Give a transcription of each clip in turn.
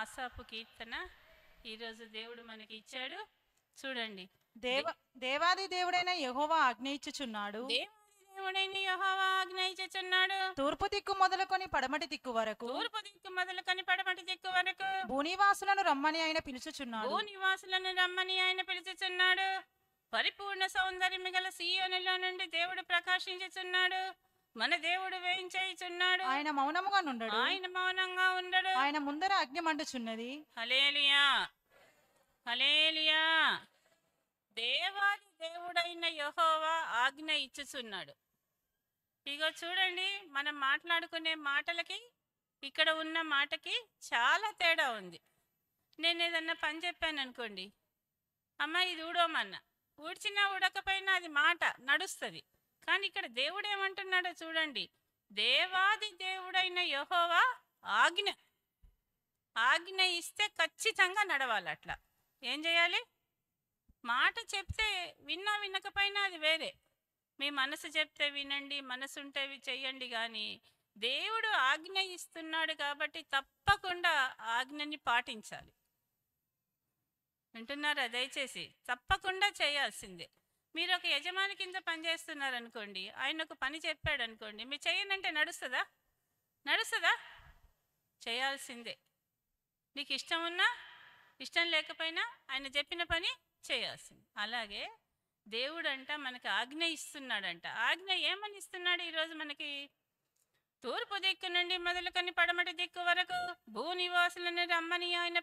ఆసాపు కీర్తన ఈరోజు దేవుడు మనకి ఇచ్చాడు. చూడండి. దేవాది దేవుడైన యెహోవా ఆజ్ఞ ఇచ్చుచున్నాడు. దేవాది దేవుడైన యెహోవా ఆజ్ఞ ఇచ్చుచున్నాడు. తూర్పు దిక్కు మొదలుకొని పడమటి దిక్కు వరకు, తూర్పు దిక్కు మొదలుకొని పడమటి దిక్కు వరకు భూనివాసులను రమ్మని ఆయన పిలుచుచున్నాడు. భూనివాసులను రమ్మని ఆయన పిలుచుచున్నాడు. పరిపూర్ణ సౌందర్యము గల సీయోనులో నుండి దేవుడు ప్రకాశించుచున్నాడు. మన దేవుడు వేయించేయుచున్నాడు. ఆయన మౌనముగా నుండడు. ఆయన మౌనంగా ఉండడు. ఆయన ముందర అగ్ని మండుచున్నది. హల్లెలూయా, హల్లెలూయా. దేవాది దేవుడైన యెహోవా ఆజ్ఞ ఇచ్చుచున్నాడు. ఇగో చూడండి, మనం మాట్లాడుకునే మాటలకి ఇక్కడ ఉన్న మాటకి చాలా తేడా ఉంది. నేను ఏదన్నా పని చెప్పాను అనుకోండి, అమ్మ ఇది ఊడోమన్నా, ఊడ్చినా ఊడకపోయినా అది మాట నడుస్తుంది. కానీ ఇక్కడ దేవుడు ఏమంటున్నాడో చూడండి. దేవాది దేవుడైన యెహోవా ఆజ్ఞ ఆజ్ఞ ఇస్తే ఖచ్చితంగా నడవాలి. అట్లా ఏం చేయాలి? మాట చెప్తే విన్నా వినకపోయినా అది వేరే. మీ మనసు చెప్తే వినండి, మనసు ఉంటే చెయ్యండి. కానీ దేవుడు ఆజ్ఞ ఇస్తున్నాడు కాబట్టి తప్పకుండా ఆజ్ఞని పాటించాలి. వింటున్నారా? దయచేసి తప్పకుండా చేయాల్సిందే. మీరు ఒక యజమాని కింద పనిచేస్తున్నారు అనుకోండి, ఆయన ఒక పని చెప్పాడు అనుకోండి, మీరు చేయనంటే నడుస్తుందా? నడుస్తుందా? చేయాల్సిందే. నీకు ఇష్టం ఉన్నా ఇష్టం లేకపోయినా ఆయన చెప్పిన పని చేయాల్సింది. అలాగే దేవుడంట మనకు ఆజ్ఞ ఇస్తున్నాడంట. ఆజ్ఞ ఏమని ఇస్తున్నాడు ఈరోజు మనకి? తూర్పు దిక్కు నుండి మొదలుకొని పడమటి దిక్కు వరకు భూనివాసులను రమ్మని ఆయన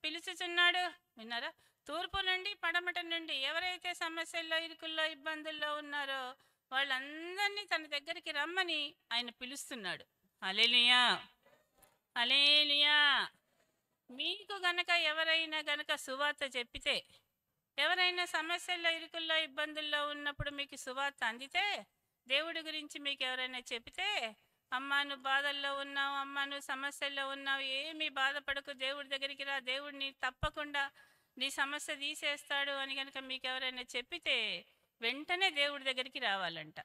పిలుచుచున్నాడు. విన్నారా? తూర్పు నుండి పడమటి నుండి ఎవరైతే సమస్యల్లో, ఇరుకుల్లో, ఇబ్బందుల్లో ఉన్నారో వాళ్ళందరినీ తన దగ్గరికి రమ్మని ఆయన పిలుస్తున్నాడు. హల్లెలూయా, హల్లెలూయా. మీకు గనక ఎవరైనా గనక సువార్త చెప్పితే, ఎవరైనా సమస్యల్లో, ఇరుకుల్లో, ఇబ్బందుల్లో ఉన్నప్పుడు మీకు సువార్త అందితే, దేవుడి గురించి మీకు ఎవరైనా చెప్తే, అమ్మా నువ్వు బాధల్లో ఉన్నావు, అమ్మా నువ్వు సమస్యల్లో ఉన్నావు, ఏమీ బాధపడకు, దేవుడి దగ్గరికి రా, దేవుడిని తప్పకుండా నీ సమస్య తీసేస్తాడు అని కనుక మీకు ఎవరైనా చెప్పితే వెంటనే దేవుడి దగ్గరికి రావాలంట.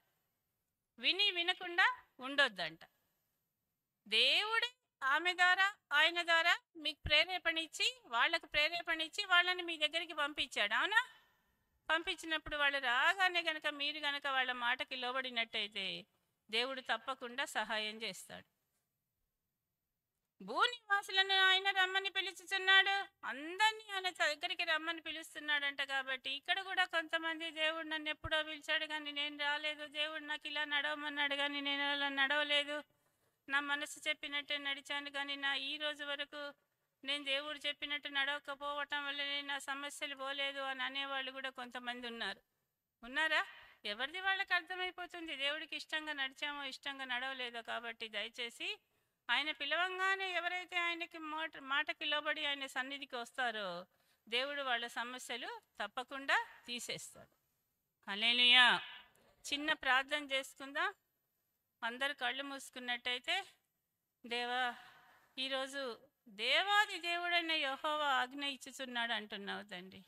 విని వినకుండా ఉండొద్దంట. దేవుడే ఆమె ద్వారా, ఆయన ద్వారా మీకు ప్రేరేపణ ఇచ్చి, వాళ్ళకు ప్రేరేపణ ఇచ్చి వాళ్ళని మీ దగ్గరికి పంపించాడు. అవునా? పంపించినప్పుడు వాళ్ళు రాగానే గనక మీరు గనక వాళ్ళ మాటకి లోబడినట్టయితే దేవుడు తప్పకుండా సహాయం చేస్తాడు. భూనివాసులను ఆయన రమ్మని పిలుచుతున్నాడు. అందరినీ ఆయన దగ్గరికి రమ్మని పిలుస్తున్నాడంట. కాబట్టి ఇక్కడ కూడా కొంతమంది దేవుడు నన్ను ఎప్పుడో పిలిచాడు కానీ నేను రాలేదు, దేవుడు నాకు ఇలా నడవమన్నాడు కానీ నేను అలా నడవలేదు, నా మనసు చెప్పినట్టే నడిచాను కానీ ఈ రోజు వరకు నేను దేవుడు చెప్పినట్టు నడవకపోవటం వల్ల నా సమస్యలు పోలేదు అని అనేవాళ్ళు కూడా కొంతమంది ఉన్నారు. ఉన్నారా? ఎవరిది వాళ్ళకి అర్థమైపోతుంది దేవుడికి ఇష్టంగా నడిచామో ఇష్టంగా నడవలేదో. కాబట్టి దయచేసి ఆయన పిలవంగానే ఎవరైతే ఆయనకి మాటకి లోబడి ఆయన సన్నిధికి వస్తారో దేవుడు వాళ్ళ సమస్యలు తప్పకుండా తీసేస్తాడు. హల్లెలూయా. చిన్న ప్రార్థన చేసుకుందాం. అందరు కళ్ళు మూసుకున్నట్టయితే, దేవా ఈరోజు దేవాది దేవుడైన యెహోవా ఆజ్ఞ ఇచ్చుచున్నాడు అంటున్నావు తండ్రి.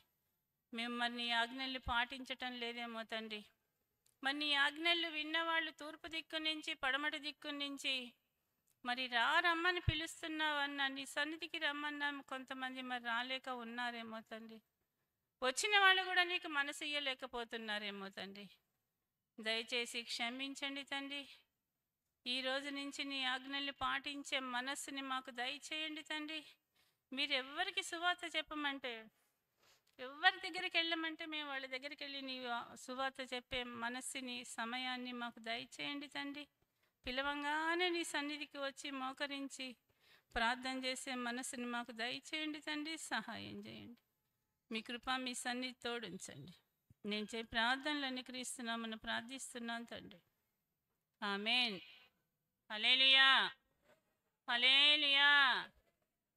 మేము మరి నీ ఆజ్ఞల్ని పాటించటం లేదేమో తండ్రి. మరి నీ ఆజ్ఞలు విన్నవాళ్ళు తూర్పు దిక్కు నుంచి పడమటి దిక్కు నుంచి మరి రమ్మని పిలుస్తున్నావన్నా, నీ సన్నిధికి రమ్మన్నా కొంతమంది మరి రాలేక ఉన్నారేమో తండ్రి. వచ్చిన వాళ్ళు కూడా నీకు మనసు ఇయ్యలేకపోతున్నారేమో తండ్రి. దయచేసి క్షమించండి తండ్రి. ఈ రోజు నుంచి నీ ఆజ్ఞల్ని పాటించే మనస్సుని మాకు దయచేయండి తండ్రి. మీరు ఎవరికి సువార్త చెప్పమంటే, ఎవరి దగ్గరికి వెళ్ళమంటే మేము వాళ్ళ దగ్గరికి వెళ్ళి నీ సువార్త చెప్పే మనస్సుని, సమయాన్ని మాకు దయచేయండి తండ్రి. పిలవంగానే నీ సన్నిధికి వచ్చి మోకరించి ప్రార్థన చేసే మనస్సుని మాకు దయచేయండి తండ్రి. సహాయం చేయండి. మీ కృప, మీ సన్నిధి తోడుంచండి. నేను చే ప్రార్థనలన్నీ క్రీస్తున్నామని ప్రార్థిస్తున్నాను తండ్రి. ఆమేన్. హల్లెలూయా, హల్లెలూయా.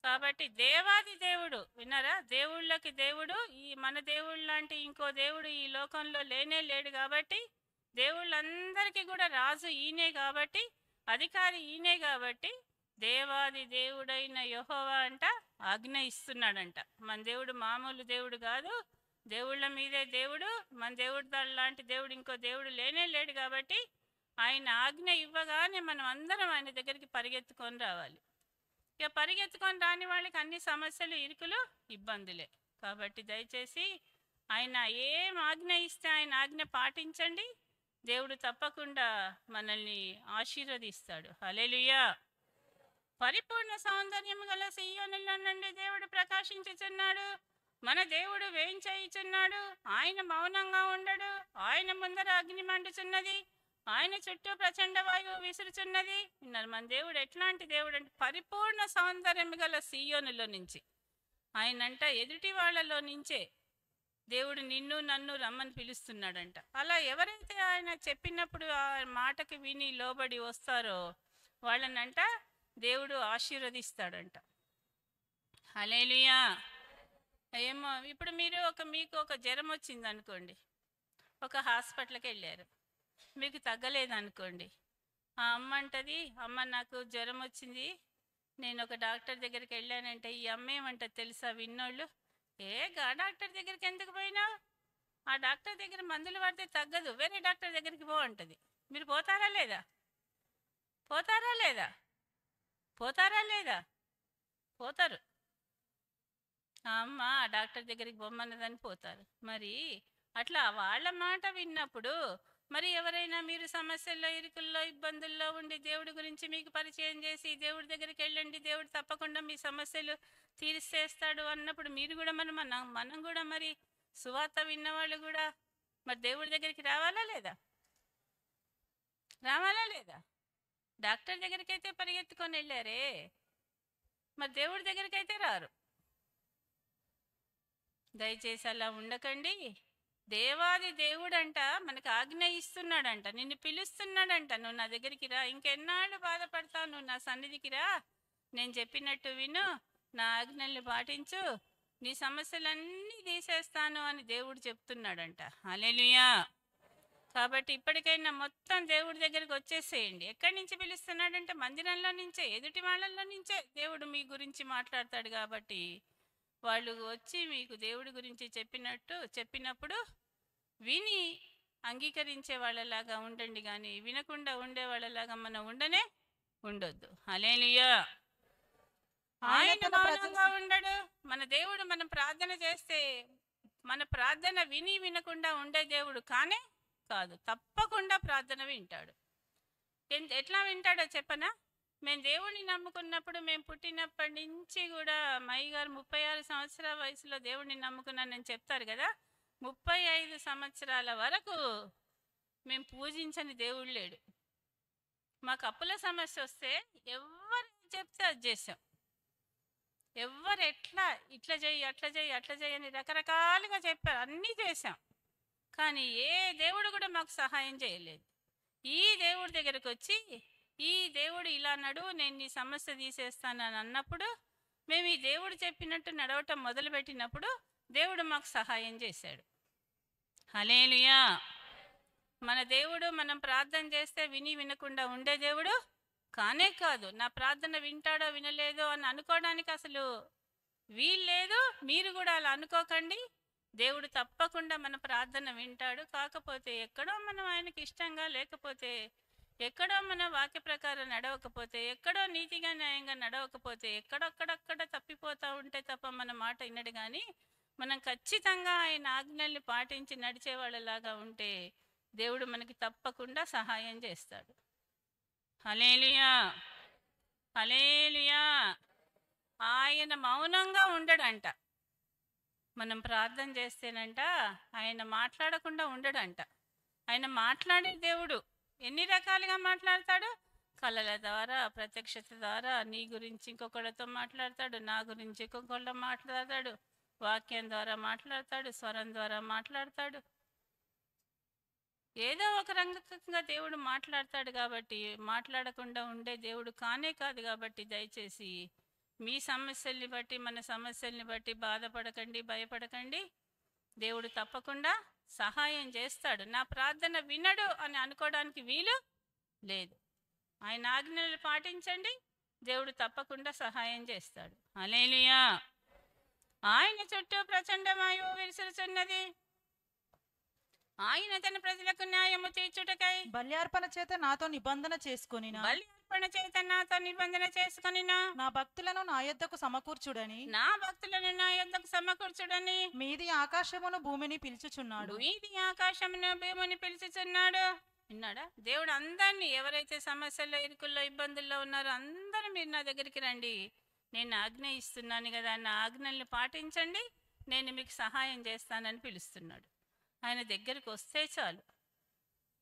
కాబట్టి దేవాది దేవుడు, విన్నారా? దేవుళ్ళకి దేవుడు, ఈ మన దేవుడు లాంటి ఇంకో దేవుడు ఈ లోకంలో లేనే లేడు. కాబట్టి దేవుళ్ళందరికీ కూడా రాజు ఈయనే, కాబట్టి అధికారి ఈయనే. కాబట్టి దేవాది దేవుడైన యెహోవా అంట ఆజ్ఞ ఇస్తున్నాడంట. మన దేవుడు మామూలు దేవుడు కాదు, దేవుళ్ళ మీదే దేవుడు. మన దేవుడు లాంటి దేవుడు ఇంకో దేవుడు లేనే లేడు. కాబట్టి ఆయన ఆజ్ఞ ఇవ్వగానే మనం అందరం ఆయన దగ్గరికి పరిగెత్తుకొని రావాలి. ఇక పరిగెత్తుకొని రాని వాళ్ళకి అన్ని సమస్యలు, ఇరుకులు, ఇబ్బందులే. కాబట్టి దయచేసి ఆయన ఏం ఆజ్ఞ ఇస్తే ఆయన ఆజ్ఞ పాటించండి. దేవుడు తప్పకుండా మనల్ని ఆశీర్వదిస్తాడు. హల్లెలూయా. పరిపూర్ణ సౌందర్యం గల సీయోనులో నుండి దేవుడు ప్రకాశించుచున్నాడు. మన దేవుడు వేంచేయుచున్నాడు. ఆయన మౌనంగా ఉండడు. ఆయన ముందర అగ్ని మండుచున్నది. ఆయన చుట్టూ ప్రచండ వాయువు విసురుచున్నది. విన్నారు, మన దేవుడు ఎట్లాంటి దేవుడు అంటే పరిపూర్ణ సౌందర్యం గల సీయోనులో నుంచి, ఆయనంట ఎదుటి వాళ్ళలో నుంచే దేవుడు నిన్ను నన్ను రమ్మని పిలుస్తున్నాడంట. అలా ఎవరైతే ఆయన చెప్పినప్పుడు ఆ మాటకి విని లోబడి వస్తారో వాళ్ళనంట దేవుడు ఆశీర్వదిస్తాడంట. హల్లెలూయా. ఏమో ఇప్పుడు మీరు మీకు ఒక జ్వరం వచ్చింది అనుకోండి, ఒక హాస్పిటల్కి వెళ్ళారు, మీకు తగ్గలేదనుకోండి. ఆ అమ్మ అంటది, అమ్మ నాకు జ్వరం వచ్చింది, నేను ఒక డాక్టర్ దగ్గరికి వెళ్ళానంటే ఈ అమ్మ ఏమంటది తెలుసా విన్నోళ్ళు, డాక్టర్ దగ్గరికి ఎందుకు పోయినావు, ఆ డాక్టర్ దగ్గర మందులు పడితే తగ్గదు, వేరే డాక్టర్ దగ్గరికి పో అంటది. మీరు పోతారా లేదా? పోతారా లేదా? పోతారా లేదా? పోతారు. ఆ అమ్మ ఆ డాక్టర్ దగ్గరికి పొమ్మన్నదని పోతారు. మరి అట్లా వాళ్ళ మాట విన్నప్పుడు మరి ఎవరైనా మీరు సమస్యల్లో, ఇరుకుల్లో, ఇబ్బందుల్లో ఉండి దేవుడి గురించి మీకు పరిచయం చేసి దేవుడి దగ్గరికి వెళ్ళండి, దేవుడు తప్పకుండా మీ సమస్యలు తీర్చేస్తాడు అన్నప్పుడు మీరు కూడా మనం కూడా మరి సువార్త విన్నవాళ్ళు కూడా మరి దేవుడి దగ్గరికి రావాలా లేదా? రావాలా లేదా? డాక్టర్ దగ్గరికి అయితే పరిగెత్తుకొని వెళ్ళారే, మరి దేవుడి దగ్గరికి అయితే రారు. దయచేసి అలా ఉండకండి. దేవాది దేవుడంట మనకు ఆజ్ఞ ఇస్తున్నాడంట, నిన్ను పిలుస్తున్నాడంట, నువ్వు నా దగ్గరికి రా, ఇంకెన్నాళ్ళు బాధపడతావు, నువ్వు నా సన్నిధికి రా, నేను చెప్పినట్టు విను, నా ఆజ్ఞల్ని పాటించు, నీ సమస్యలన్నీ తీసేస్తాను అని దేవుడు చెప్తున్నాడంట. హల్లెలూయా. కాబట్టి ఇప్పటికైనా మొత్తం దేవుడి దగ్గరికి వచ్చేసేయండి. ఎక్కడి నుంచి పిలుస్తున్నాడంటే మందిరంలో నుంచే, ఎదుటి వాళ్ళల్లో నుంచే దేవుడు మీ గురించి మాట్లాడతాడు. కాబట్టి వాళ్ళు వచ్చి మీకు దేవుడి గురించి చెప్పినప్పుడు విని అంగీకరించే వాళ్ళలాగా ఉండండి, కానీ వినకుండా ఉండే వాళ్ళలాగా మనం ఉండొద్దు. హల్లెలూయా. ఆయన మౌనంగా ఉండడు. మన దేవుడు మనం ప్రార్థన చేస్తే మన ప్రార్థన వినకుండా ఉండే దేవుడు కానే కాదు. తప్పకుండా ప్రార్థన వింటాడు. ఎట్లా వింటాడో చెప్పనా? మేము దేవుడిని నమ్ముకున్నప్పుడు, మేము పుట్టినప్పటి నుంచి కూడా మయ్య గారు 36 సంవత్సరాల వయసులో దేవుడిని నమ్ముకున్నానని చెప్తారు కదా, 35 సంవత్సరాల వరకు మేము పూజించని దేవుడు లేడు. మాకు అప్పుల సమస్య వస్తే ఎవరు చెప్తే అది చేసాం. ఎవరు ఇట్లా చెయ్యి అట్లా చెయ్యి అని రకరకాలుగా చెప్పారు, అన్నీ చేశాం. కానీ ఏ దేవుడు కూడా మాకు సహాయం చేయలేదు. ఈ దేవుడి దగ్గరకు వచ్చి ఈ దేవుడు ఇలా నడు, నేను నీ సమస్య తీసేస్తానని అన్నప్పుడు, మేము ఈ దేవుడు చెప్పినట్టు నడవటం మొదలుపెట్టినప్పుడు దేవుడు మాకు సహాయం చేశాడు. హల్లెలూయా. మన దేవుడు మనం ప్రార్థన చేస్తే వినకుండా ఉండే దేవుడు కానే కాదు. నా ప్రార్థన వింటాడో వినలేదో అని అనుకోవడానికి అసలు వీల్లేదు. మీరు కూడా అలా అనుకోకండి. దేవుడు తప్పకుండా మన ప్రార్థన వింటాడు. కాకపోతే ఎక్కడో మనం ఆయనకి ఇష్టంగా లేకపోతే, ఎక్కడో మన వాక్య ప్రకారం నడవకపోతే, ఎక్కడో నీతిగా న్యాయంగా నడవకపోతే, ఎక్కడొక్కడక్కడ తప్పిపోతూ ఉంటే తప్ప మన మాట వినడు. కానీ మనం ఖచ్చితంగా ఆయన ఆజ్ఞల్ని పాటించి నడిచే వాళ్ళలాగా ఉంటే దేవుడు మనకి తప్పకుండా సహాయం చేస్తాడు. హల్లెలూయా. హల్లెలూయా. ఆయన మౌనంగా ఉండడంట. మనం ప్రార్థన చేస్తేనంట ఆయన మాట్లాడకుండా ఉండడంట. ఆయన మాట్లాడే దేవుడు. ఎన్ని రకాలుగా మాట్లాడతాడు? కళల ద్వారా, ప్రత్యక్షత ద్వారా, నీ గురించి ఇంకొకళ్ళతో మాట్లాడతాడు, నా గురించి ఇంకొకళ్ళతో మాట్లాడతాడు, వాక్యం ద్వారా మాట్లాడతాడు, స్వరం ద్వారా మాట్లాడతాడు. ఏదో ఒక రంగంగా దేవుడు మాట్లాడతాడు. కాబట్టి మాట్లాడకుండా ఉండే దేవుడు కానే కాదు. కాబట్టి దయచేసి మీ సమస్యల్ని బట్టి, మన సమస్యల్ని బట్టి బాధపడకండి, భయపడకండి. దేవుడు తప్పకుండా సహాయం చేస్తాడు. నా ప్రార్థన వినడు అని అనుకోవడానికి వీలు లేదు. ఆయన ఆజ్ఞలు పాటించండి, దేవుడు తప్పకుండా సహాయం చేస్తాడు. హల్లెలూయా. ఆయన చుట్టూ ప్రచండ వాయువు విసురుచున్నది. ఆయన తన ప్రజలకు న్యాయము తీర్చుటకై బల్యార్పణ చేత నాతో నిబంధన చేసుకొనిన బలి అర్పణ చేత నాతో నిబంధన చేసుకొనినా నా భక్తులను నా యొద్దకు సమకూర్చుడని నా భక్తులను నా యొద్దకు సమకూర్చుడని మీది ఆకాశమును భూమిని పిలుచుచున్నాడు. వీధి ఆకాశమును భూమిని పిలుచుచున్నాడు. విన్నాడా? దేవుడు అందరినీ, ఎవరైతే సమస్యల్లో, ఇరుకుల్లో, ఇబ్బందుల్లో ఉన్నారో అందరూ మీరు నా దగ్గరికి రండి, నేను ఆజ్ఞ ఇస్తున్నాను కదా, నా ఆజ్ఞల్ని పాటించండి, నేను మీకు సహాయం చేస్తానని పిలుస్తున్నాడు. ఆయన దగ్గరికి వస్తే చాలు.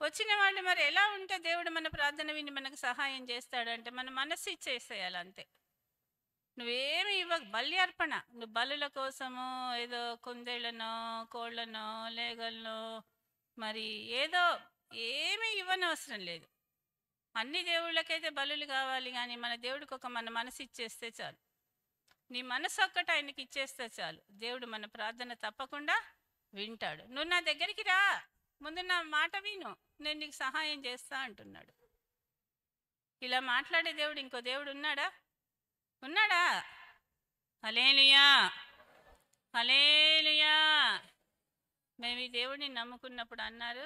వచ్చిన వాళ్ళు మరి ఎలా ఉంటే దేవుడు మన ప్రార్థన విని మనకు సహాయం చేస్తాడంటే మన మనస్సు ఇచ్చేసేయాలి అంతే. నువ్వేమి బలి అర్పణ, నువ్వు బలుల కోసమో ఏదో కుందేళ్ళనో కోళ్ళనో లేగలనో మరి ఏదో ఏమీ ఇవ్వనవసరం లేదు. అన్ని దేవుళ్ళకైతే బలులు కావాలి, కానీ మన దేవుడికి మన మనసు ఇచ్చేస్తే చాలు. నీ మనసు ఒక్కటి ఆయనకి ఇచ్చేస్తే చాలు, దేవుడు మన ప్రార్థన తప్పకుండా వింటాడు. నువ్వు నా దగ్గరికి రా, ముందు నా మాట విను, నేను నీకు సహాయం చేస్తా అంటున్నాడు. ఇలా మాట్లాడే దేవుడు ఇంకో దేవుడు ఉన్నాడా? ఉన్నాడా? హల్లెలూయా, హల్లెలూయా. మేము ఈ దేవుడిని నమ్ముకున్నప్పుడు అన్నారు,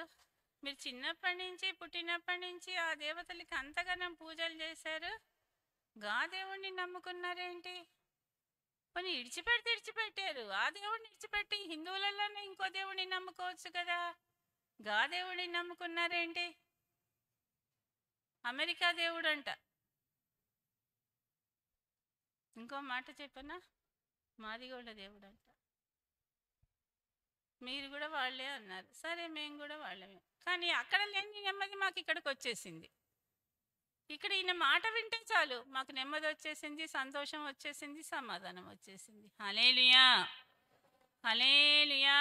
మీరు చిన్నప్పటి నుంచి పుట్టినప్పటి నుంచి ఆ దేవతలకి అంతగానం పూజలు చేశారు, గా దేవుడిని నమ్ముకున్నారేంటి? కొన్ని ఇడిచిపెట్టారు. ఆ దేవుడిని ఇడిచిపెట్టి హిందువులలోనే ఇంకో దేవుడిని నమ్ముకోవచ్చు కదా, గా దేవుడిని నమ్ముకున్నారేంటి? అమెరికా దేవుడు అంట. ఇంకో మాట చెప్పనా, మాది కూడా దేవుడు అంట. మీరు కూడా వాళ్ళే అన్నారు, సరే మేము కూడా వాళ్ళమే. కానీ అక్కడ లేని నెమ్మది మాకు ఇక్కడికి వచ్చేసింది. ఇక్కడ ఈయన మాట వింటే చాలు, మాకు నెమ్మది వచ్చేసింది, సంతోషం వచ్చేసింది, సమాధానం వచ్చేసింది. హల్లెలూయా, హల్లెలూయా.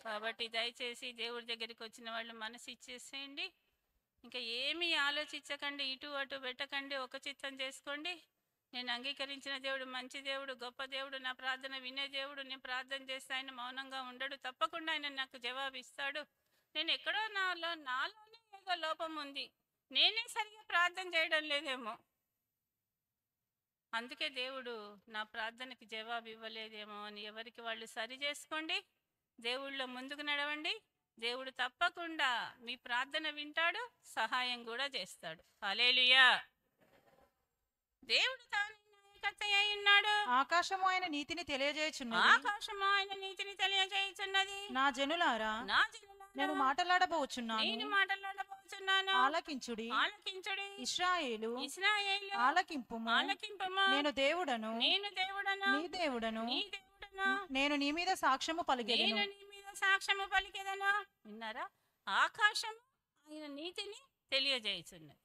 కాబట్టి దయచేసి దేవుడి దగ్గరికి వచ్చిన వాళ్ళు మనసు ఇచ్చేసేయండి, ఇంకా ఏమీ ఆలోచించకండి, ఇటు అటు పెట్టకండి, ఒక చిత్తం చేసుకోండి. నేను అంగీకరించిన దేవుడు మంచి దేవుడు, గొప్ప దేవుడు, నా ప్రార్థన వినే దేవుడు. నేను ప్రార్థన చేస్తే ఆయన మౌనంగా ఉండడు, తప్పకుండా ఆయన నాకు జవాబు ఇస్తాడు. నేను ఎక్కడో నాలోనే ఏదో లోపం ఉంది, నేనే సరిగా ప్రార్థన చేయడం లేదేమో, అందుకే దేవుడు నా ప్రార్థనకి జవాబు ఇవ్వలేదేమో అని ఎవరికి వాళ్ళు సరి చేసుకోండి, దేవుళ్ళో ముందుకు నడవండి. దేవుడు తప్పకుండా మీ ప్రార్థన వింటాడు, సహాయం కూడా చేస్తాడు. హల్లెలూయా. దేవుడు తాను న్యాయకర్త అయి ఉన్నాడు. ఆకాశము ఆయన నీతిని తెలియజేయుచున్నది. ఆకాశము ఆయన నీతిని తెలియజేయుచున్నది. నా జనులారా, నా జనులారా, నేను మాట్లాడబోచున్నాను, నేను మాట్లాడబోచున్నాను, ఆలకించుడి. ఆలకించుడి. ఇశ్రాయేలు, ఇశ్రాయేలు, ఆలకింపుము. ఆలకింపుము. నేను దేవుడను, నేను దేవుడను, నీ దేవుడను. నీ దేవుడను. నేను నీ మీద సాక్ష్యము పలికెదను. నేను నీ మీద సాక్ష్యము పలికెదను. విన్నారా? ఆకాశం ఆయన నీతిని తెలియజేయుచున్నది.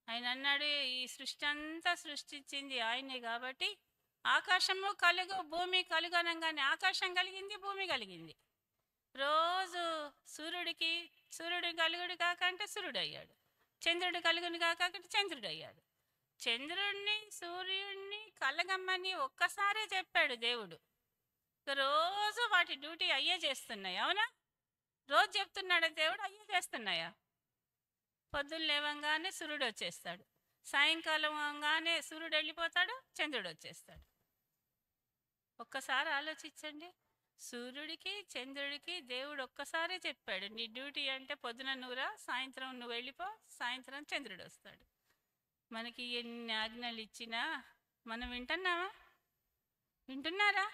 ఆయన అన్నాడు, ఈ సృష్టి అంతా సృష్టించింది ఆయనే కాబట్టి ఆకాశము కలుగు భూమి కలుగు అనగానే ఆకాశం కలిగింది, భూమి కలిగింది. రోజు సూర్యుడు కలుగుడు కాకంటే సూర్యుడు అయ్యాడు, చంద్రుడు కలుగుని కాకంటే చంద్రుడు అయ్యాడు. చంద్రుడిని సూర్యుడిని కలగమ్మని ఒక్కసారే చెప్పాడు దేవుడు. రోజు వాటి డ్యూటీ అయ్యే చేస్తున్నాయి, అవునా? రోజు చెప్తున్నాడు దేవుడు, అయ్యే చేస్తున్నాయా? పొద్దున్న లేవంగానే సూర్యుడు వచ్చేస్తాడు, సాయంకాలం అవగానే సూర్యుడు వెళ్ళిపోతాడు, చంద్రుడు వచ్చేస్తాడు. ఒక్కసారి ఆలోచించండి, సూర్యుడికి చంద్రుడికి దేవుడు ఒక్కసారే చెప్పాడు, నీ డ్యూటీ అంటే పొద్దున నువ్వురా, సాయంత్రం నువ్వు వెళ్ళిపో, సాయంత్రం చంద్రుడు వస్తాడు. మనకి ఎన్ని ఆజ్ఞలు ఇచ్చినా మనం వింటున్నామా? వింటున్నారా?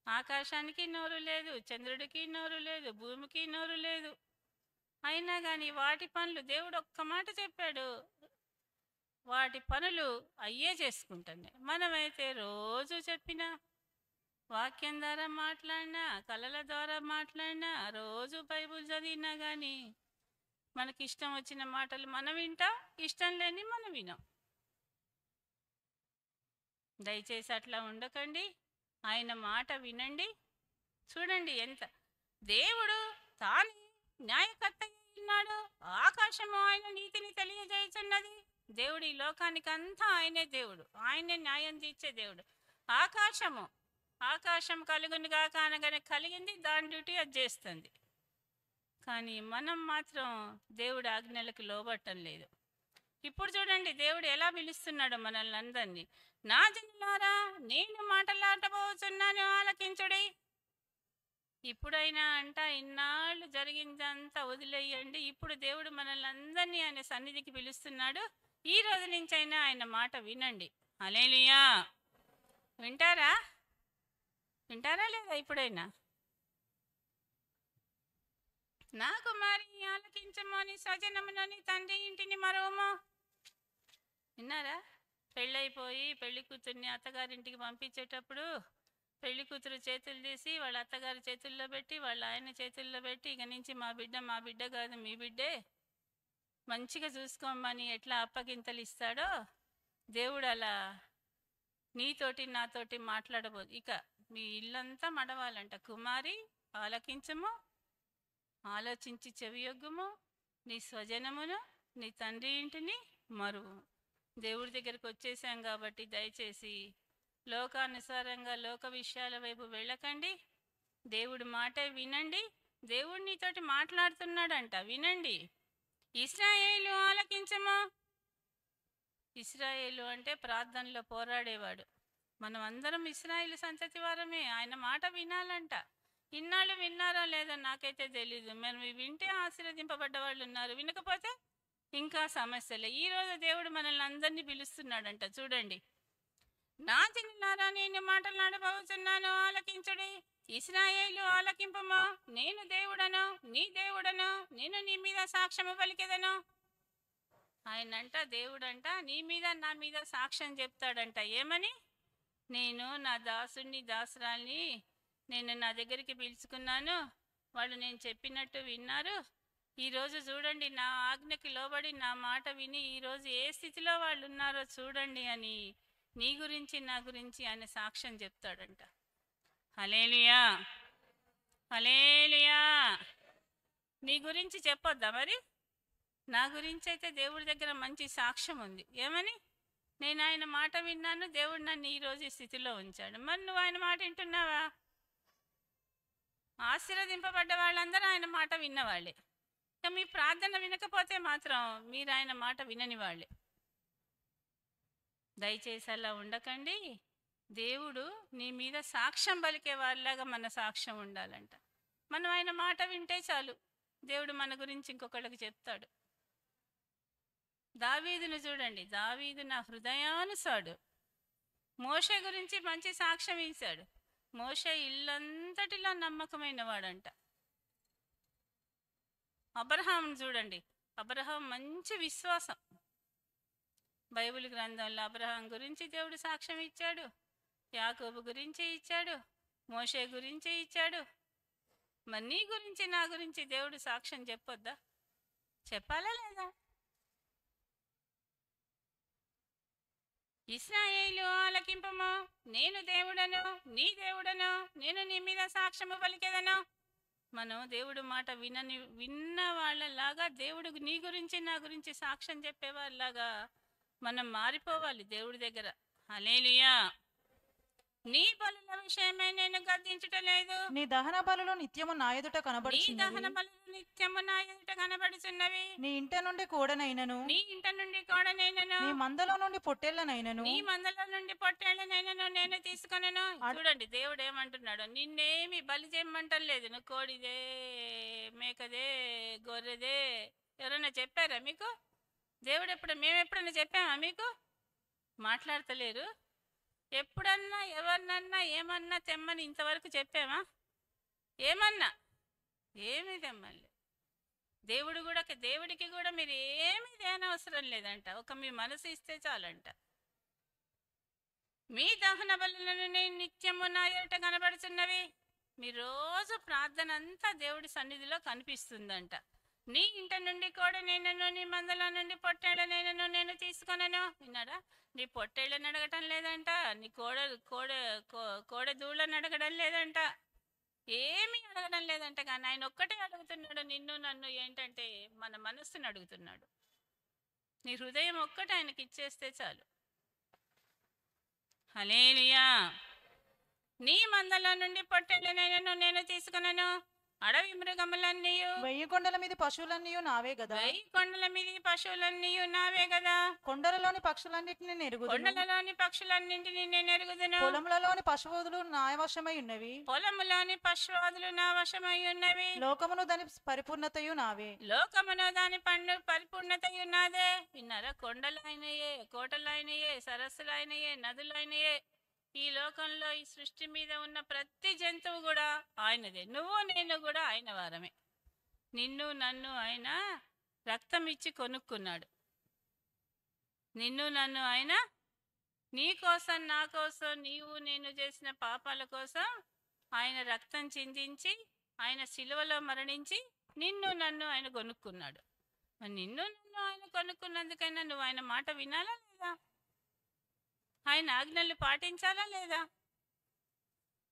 ఆకాశానికి నోరు లేదు, చంద్రుడికి నోరు లేదు, భూమికి నోరు లేదు, అయినా కానీ వాటి పనులు దేవుడు ఒక్క మాట చెప్పాడు, వాటి పనులు అయ్యే చేసుకుంటున్నాయి. మనమైతే రోజు చెప్పినా, వాక్యం ద్వారా మాట్లాడినా, కళల ద్వారా మాట్లాడినా, రోజు బైబుల్ చదివినా కానీ మనకి ఇష్టం వచ్చిన మాటలు మనం వింటాం, ఇష్టం లేని మనం వినాం. దయచేసి అట్లా ఉండకండి, ఆయన మాట వినండి. చూడండి ఎంత దేవుడు తాను న్యాయకర్త ఉన్నాడు. ఆకాశము ఆయన నీతిని తెలియజేయుచున్నది. దేవుడు ఈ లోకానికి అంతా ఆయనే దేవుడు, ఆయనే న్యాయం తీర్చే దేవుడు. ఆకాశం కలుగునిగా కానగానే కలిగింది, దాని డ్యూటీ అది చేస్తుంది. కానీ మనం మాత్రం దేవుడి ఆజ్ఞలకు లోబట్టం లేదు. ఇప్పుడు చూడండి దేవుడు ఎలా పిలుస్తున్నాడో మనల్ని అందరినీ. నా జనులారా, నేను మాట్లాడబోతున్నాను, ఆలకించుడి. ఇప్పుడైనా అంట ఇన్నాళ్ళు జరిగిందంతా వదిలేయండి. ఇప్పుడు దేవుడు మనల్ని అందరినీ ఆయన సన్నిధికి పిలుస్తున్నాడు. ఈ రోజు నుంచైనా ఆయన మాట వినండి. హల్లెలూయా. వింటారా? వింటారా లేదా ఇప్పుడైనా? నా కుమారి ఆలకించము, నీ స్వజనమును నీ తండ్రి ఇంటిని మరువము. విన్నారా? పెళ్ళైపోయి పెళ్లి కూతుర్ని అత్తగారింటికి పంపించేటప్పుడు పెళ్లి కూతురు చేతులు తీసి వాళ్ళ అత్తగారి చేతుల్లో పెట్టి వాళ్ళ ఆయన చేతుల్లో పెట్టి, ఇక నుంచి మా బిడ్డ కాదు మీ బిడ్డే, మంచిగా చూసుకోమని ఎట్లా అప్పగింతలు ఇస్తాడో దేవుడు అలా నీతోటి నాతోటి మాట్లాడబోదు. ఇక మీ ఇల్లంతా మడవాలంట. కుమారి ఆలకించము, ఆలోచించి చెవియొగ్గుము, నీ స్వజనమును నీ తండ్రి ఇంటిని మరువు. దేవుడి దగ్గరికి వచ్చేసాం కాబట్టి దయచేసి లోకానుసారంగా లోక విషయాల వైపు వెళ్ళకండి. దేవుడి మాట వినండి. దేవుడు నీతోటి మాట్లాడుతున్నాడంట, వినండి. ఇశ్రాయేలు ఆలకించము. ఇశ్రాయేలు అంటే ప్రార్థనలో పోరాడేవాడు. మనం అందరం ఇశ్రాయేలు సంతతి వారమే. ఆయన మాట వినాలంట. ఇన్నాళ్ళు విన్నారో లేదో నాకైతే తెలీదు. మరి వింటే ఆశీర్వదింపబడ్డ వాళ్ళు ఉన్నారు, వినకపోతే ఇంకా సమస్యలే. ఈరోజు దేవుడు మనల్ని అందరినీ పిలుస్తున్నాడంట. చూడండి, నా చిన్నారా నేను మాట్లాడబోతున్నాను, ఆలకించుడి. ఇశ్రాయేలు ఆలకింపము, నేను దేవుడను నీ దేవుడను, నేను నీ మీద సాక్ష్యము పలికెదను. ఆయనంట దేవుడంట నీ మీద నా మీద సాక్ష్యం చెప్తాడంట. ఏమని? నేను నా దాసుని దాసురాల్ని నేను నా దగ్గరికి పిలుచుకున్నాను, వాళ్ళు నేను చెప్పినట్టు విన్నారు. ఈరోజు చూడండి, నా ఆజ్ఞకి లోబడి నా మాట విని ఈరోజు ఏ స్థితిలో వాళ్ళు ఉన్నారో చూడండి అని నీ గురించి నా గురించి ఆయన సాక్ష్యం చెప్తాడంట. హల్లెలూయా, హల్లెలూయా. నీ గురించి చెప్పొద్దా మరి? నా గురించి అయితే దేవుడి దగ్గర మంచి సాక్ష్యం ఉంది. ఏమని? నేను ఆయన మాట విన్నాను, దేవుడు నన్ను ఈరోజు ఈ స్థితిలో ఉంచాడు. మరి నువ్వు ఆయన మాట వింటున్నావా? ఆశీర్వదింపబడ్డ వాళ్ళందరూ ఆయన మాట విన్నవాళ్ళే. ఇక మీ ప్రార్థన వినకపోతే మాత్రం మీరు ఆయన మాట వినని వాళ్ళే. దయచేసి అలా ఉండకండి. దేవుడు నీ మీద సాక్ష్యం పలికే వాళ్ళలాగా మన సాక్ష్యం ఉండాలంట. మనం ఆయన మాట వింటే చాలు, దేవుడు మన గురించి ఇంకొకళ్ళకి చెప్తాడు. దావీదును చూడండి, దావీదు నా హృదయానుసాడు. మోషే గురించి మంచి సాక్ష్యం ఇచ్చాడు. మోషే ఇల్లంతటిలో నమ్మకమైన వాడంట. అబ్రహాం చూడండి, అబ్రహాం మంచి విశ్వాసం. బైబిల్ గ్రంథంలో అబ్రహాం గురించి దేవుడు సాక్ష్యం ఇచ్చాడు, యాకోబు గురించి ఇచ్చాడు, మోషే గురించి ఇచ్చాడు. మరి నీ గురించి నా గురించి దేవుడు సాక్ష్యం చెప్పొద్దా? చెప్పాలా లేదా? ఇశ్రాయేలు ఆలకింపము, నేను దేవుడను నీ దేవుడను, నేను నీ మీద సాక్ష్యము పలికెదను. మనం దేవుడు మాట విన్న వాళ్ళలాగా, దేవుడు నీ గురించి నా గురించి సాక్ష్యం చెప్పేవాళ్ళలాగా మనం మారిపోవాలి దేవుడి దగ్గర. హల్లెలూయా. నీ బలుల విషయమై నేను గద్దించటలేదు. నీ దహన బలులు నిత్యము నా ఎదుట నీ కనబడుచున్నవి. దహన బలులు నిత్యము నా ఎదుట కనబడుచున్నవి. నీ ఇంట నుండి కోడనైనను, నీ ఇంట నుండి కోడనైనను, నీ మందలో నుండి పొట్టేళ్లనైనను, నీ మందలో నుండి పొట్టేళ్ళనైనను నేను తీసుకొనను. చూడండి, దేవుడు ఏమంటున్నాడు? నిన్నేమి బలి చేయమంటలేదు. నువ్వు కోడిదే, మేకదే, గొర్రెదే ఎవరైనా చెప్పారా మీకు? దేవుడు మేము ఎప్పుడైనా చెప్పామా మీకు? మాట్లాడతలేరు. ఎప్పుడన్నా ఎవరినన్నా ఏమన్నా తెమ్మని ఇంతవరకు చెప్పామా? ఏమన్నా ఏమీ తెమ్మలే. దేవుడికి కూడా మీరు ఏమీ దేనవసరం లేదంట. ఒక మీ మనసు ఇస్తే చాలంట. మీ దహన బలులను నేను నిత్యము నా ఎదుట కనబడుచున్నవి. మీ రోజు ప్రార్థన అంతా దేవుడి సన్నిధిలో కనిపిస్తుందంట. నీ ఇంట నుండి కోడనైనను, నీ మందల నుండి పొట్టేళ్ళనైనను నేను తీసుకొనను. విన్నారా? నీ పొట్టేళ్ళని అడగటం లేదంట, నీ కోడె దూళ్ళని అడగడం లేదంట, ఏమీ అడగడం లేదంట. కానీ ఆయన ఒక్కటే అడుగుతున్నాడు, నిన్ను నన్ను. ఏంటంటే మన మనస్సును అడుగుతున్నాడు. నీ హృదయం ఒక్కటే ఆయనకి ఇచ్చేస్తే చాలు. హల్లెలూయా. నీ మందల నుండి పొట్టేళ్ళనైనను నేను తీసుకున్నాను, అడవి మృగములన్నీయు, 1000 కొండల మీద పశువులన్నీ నావే గదా. 1000 కొండల మీది పశువులన్నీయు నావే కదా. కొండలలోని పక్షులన్నిటిని నెరుగుదును. కొండలలోని పక్షులన్నింటినీ నేను ఎరుగుదును. పొలములలోని పశువులు నా వశమై ఉన్నవి. పొలములోని పశువాదులు నా వశమై ఉన్నవి. లోకమును దాని పరిపూర్ణతయు నావే. లోకమును దాని పండు పరిపూర్ణత ఉన్నదే. విన్నారా? కొండలైనయే, కోటలైనయే, సరస్సులైనయే, నదులైనయే, ఈ లోకంలో ఈ సృష్టి మీద ఉన్న ప్రతి జంతువు కూడా ఆయనదే. నువ్వు నేను కూడా ఆయన వారమే. నిన్ను నన్ను ఆయన రక్తం ఇచ్చి కొనుక్కున్నాడు. నిన్ను నన్ను ఆయన నీ కోసం, నా కోసం, నీవు నేను చేసిన పాపాల కోసం ఆయన రక్తం చిందించి, ఆయన శిలువలో మరణించి నిన్ను నన్ను ఆయన కొనుక్కున్నాడు. మరి నిన్ను నన్ను ఆయన కొనుక్కున్నందుకైనా నువ్వు ఆయన మాట వినాలా లేదా? ఆయన ఆజ్ఞలు పాటించాలా లేదా?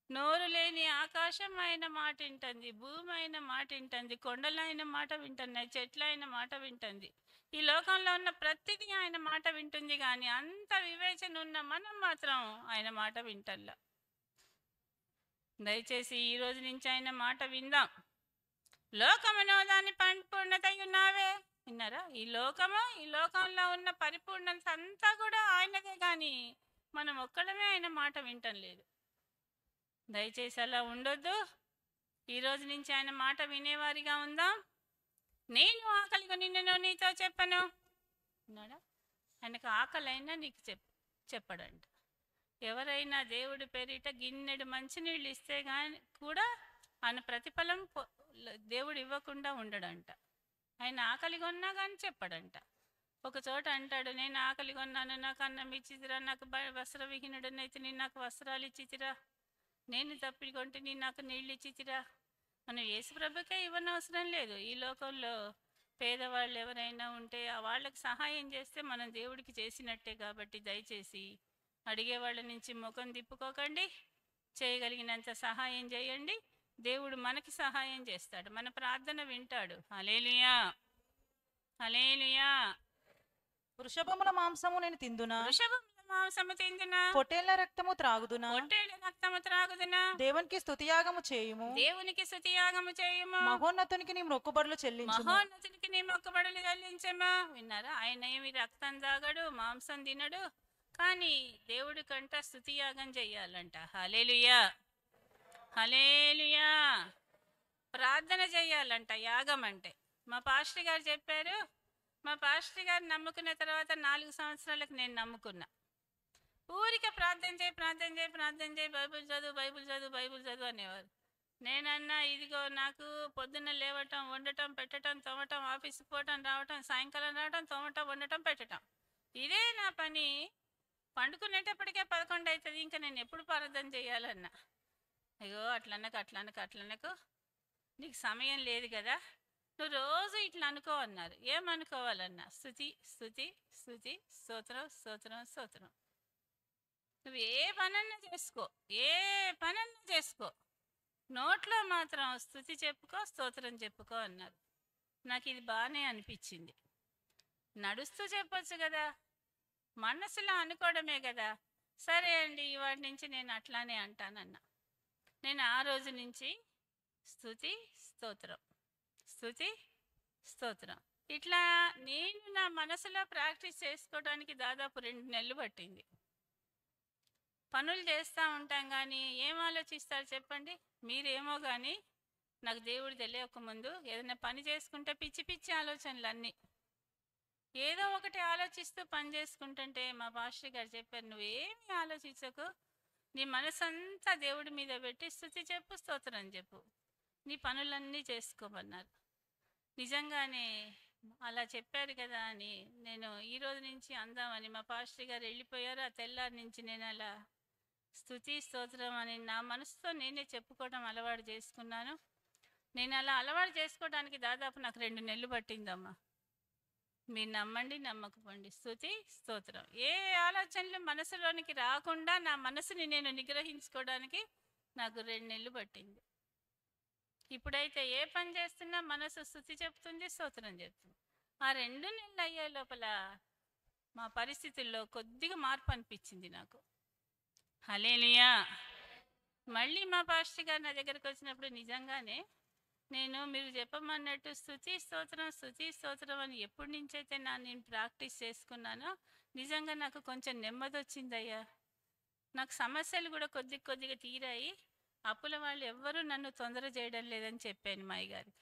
నోరు లేని ఆకాశం ఆయన మాట వింటుంది, భూమి ఆయన మాట వింటుంది, కొండలు ఆయన మాట వింటున్నాయి, చెట్లు ఆయన మాట వింటుంది. ఈ లోకంలో ఉన్న ప్రతిదీ ఆయన మాట వింటుంది. కానీ అంత వివేచన ఉన్న మనం మాత్రం ఆయన మాట వింటల్లా. దయచేసి ఈ రోజు నుంచి ఆయన మాట విందాం. లోకమును దాని పరిపూర్ణత ఉన్నావే. విన్నారా? ఈ లోకంలో ఉన్న పరిపూర్ణత అంతా కూడా ఆయనదే. కానీ మనం ఒక్కడమే ఆయన మాట వింటం లేదు. దయచేసి అలా ఉండొద్దు. ఈ రోజు నుంచి ఆయన మాట వినేవారిగా ఉందాం. నేను ఆకలిగా నిన్ను నీతో చెప్పను అన్నాడా? ఆయనకు ఆకలైనా నీకు చెప్పడంట. ఎవరైనా దేవుడి పేరిట గిన్నెడు మంచినీళ్ళు ఇస్తే కానీ కూడా ఆయన ప్రతిఫలం దేవుడు ఇవ్వకుండా ఉండడంట. ఆయన ఆకలిగా ఉన్నా కానీ చెప్పడంట. ఒక చోట అంటాడు, నేను ఆకలిగా ఉన్నాను, నాకు అన్నం ఇచ్చితిరా, నాకు వస్త్రవిహీనుడనైతే నేను నాకు వస్త్రాలు ఇచ్చితిరా, నేను తప్పికొంటే నేను నాకు నీళ్ళు ఇచ్చితిరా. మనం యేసుప్రభుకే ఇవ్వనవసరం లేదు. ఈ లోకంలో పేదవాళ్ళు ఎవరైనా ఉంటే వాళ్ళకి సహాయం చేస్తే మనం దేవుడికి చేసినట్టే. కాబట్టి దయచేసి అడిగే వాళ్ళ నుంచి ముఖం తిప్పుకోకండి. చేయగలిగినంత సహాయం చేయండి. దేవుడు మనకి సహాయం చేస్తాడు, మన ప్రార్థన వింటాడు. హల్లెలూయా, హల్లెలూయా. వృషభముల మాంసము నేను తిందునా, వృషభముల మాంసము తిందునా, పొట్టేళ్ల రక్తము త్రాగుదునా, పొట్టేళ్ల రక్తము త్రాగుదునా. దేవునికి స్తుతియాగము చేయుము, దేవునికి స్తుతియాగము చేయుము, మహోన్నతునికి నీ మొక్కుబడులు చెల్లించుము. మహోన్నతునికి నీ మొక్కుబడులు చెల్లించమా. విన్నారా? ఆయన ఏమి రక్తం తాగడు, మాంసం తినడు, కానీ దేవుడి కంట స్తుతియాగం చెయ్యాలంట. హల్లెలూయా, హల్లెలూయా. ప్రార్థన చెయ్యాలంట యాగం అంటే. మా పాస్టర్ గారు చెప్పారు. మా పాస్టర్ గారు నమ్ముకున్న తర్వాత 4 సంవత్సరాలకు నేను నమ్ముకున్నా. ఊరికే ప్రార్థన చేయి, బైబుల్ చదువు అనేవారు. నేనన్నా, ఇదిగో నాకు పొద్దున్న లేవటం, వండటం, పెట్టడం, తోమటం, ఆఫీస్కి పోవటం, రావటం, సాయంకాలం రావటం, తోమటం, వండటం, పెట్టడం, ఇదే నా పని. పండుకునేటప్పటికే 11 అవుతుంది. ఇంకా నేను ఎప్పుడు ప్రార్థన చేయాలన్నా, అయ్యో అట్లనకు నీకు సమయం లేదు కదా, నువ్వు రోజు ఇట్లా అనుకో అన్నారు. ఏమనుకోవాలన్నా? స్తుతి స్తుతి స్తుతి, స్తోత్రం స్తోత్రం స్తోత్రం. నువ్వు ఏ పనన్నా చేసుకో, నోట్లో మాత్రం స్తుతి చెప్పుకో, స్తోత్రం చెప్పుకో అన్నారు. నాకు ఇది బాగానే అనిపించింది. నడుస్తూ చెప్పొచ్చు కదా, మనసులో అనుకోవడమే కదా. సరే అండి, ఇవాటి నుంచి నేను అట్లానే అంటానన్నా. నేను ఆ రోజు నుంచి స్తుతి స్తోత్రం, స్తుతి స్తోత్రం, ఇట్లా నేను నా మనసులో ప్రాక్టీస్ చేసుకోవడానికి దాదాపు 2 నెలలు పట్టింది. పనులు చేస్తూ ఉంటాం కానీ ఏం ఆలోచిస్తారు చెప్పండి? మీరేమో కానీ నాకు దేవుడు తెలియకముందు ఏదైనా పని చేసుకుంటే పిచ్చి పిచ్చి ఆలోచనలు అన్నీ, ఏదో ఒకటి ఆలోచిస్తూ పని చేసుకుంటుంటే మా పాస్టర్ గారు చెప్పారు, నువ్వేమీ ఆలోచించకు, నీ మనసంతా దేవుడి మీద పెట్టి స్తుతి చెప్పు, స్తోత్రం చెప్పు, నీ పనులన్నీ చేసుకోమన్నారు. నిజంగానే అలా చెప్పారు కదా అని నేను ఈ రోజు నుంచి అందామని, మా పాస్టర్ గారు వెళ్ళిపోయారు. ఆ తెల్లారి నుంచి నేను అలా స్తుతి స్తోత్రం అని నా మనసుతో నేనే చెప్పుకోవడం అలవాటు చేసుకున్నాను. నేను అలా అలవాటు చేసుకోవడానికి దాదాపు నాకు 2 నెలలు పట్టిందమ్మా. మీరు నమ్మండి నమ్మకపోండి, స్తుతి స్తోత్రం. ఏ ఆలోచనలు మనసులోనికి రాకుండా నా మనసుని నేను నిగ్రహించుకోవడానికి నాకు 2 నెలలు పట్టింది. ఇప్పుడైతే ఏ పని చేస్తున్నా మనసు స్తుతి చెప్తుంది, స్తోత్రం చెప్తుంది. ఆ 2 నెలలు అయ్యే లోపల మా పరిస్థితుల్లో కొద్దిగా మార్పు అనిపించింది నాకు. హల్లెలూయా. మళ్ళీ మా పాస్టర్ గారు నా దగ్గరకు వచ్చినప్పుడు నిజంగానే నేను మీరు చెప్పమన్నట్టు స్తుతి స్తోత్రం స్తుతి స్తోత్రం అని ఎప్పటి నుంచైతే నేను ప్రాక్టీస్ చేసుకున్నానో నిజంగా నాకు కొంచెం నెమ్మది వచ్చిందయ్యా. నాకు సమస్యలు కూడా కొద్దిగా తీరాయి. అప్పుల వాళ్ళు ఎవ్వరూ నన్ను తొందర చేయడం లేదని చెప్పాను మాయ్య గారికి.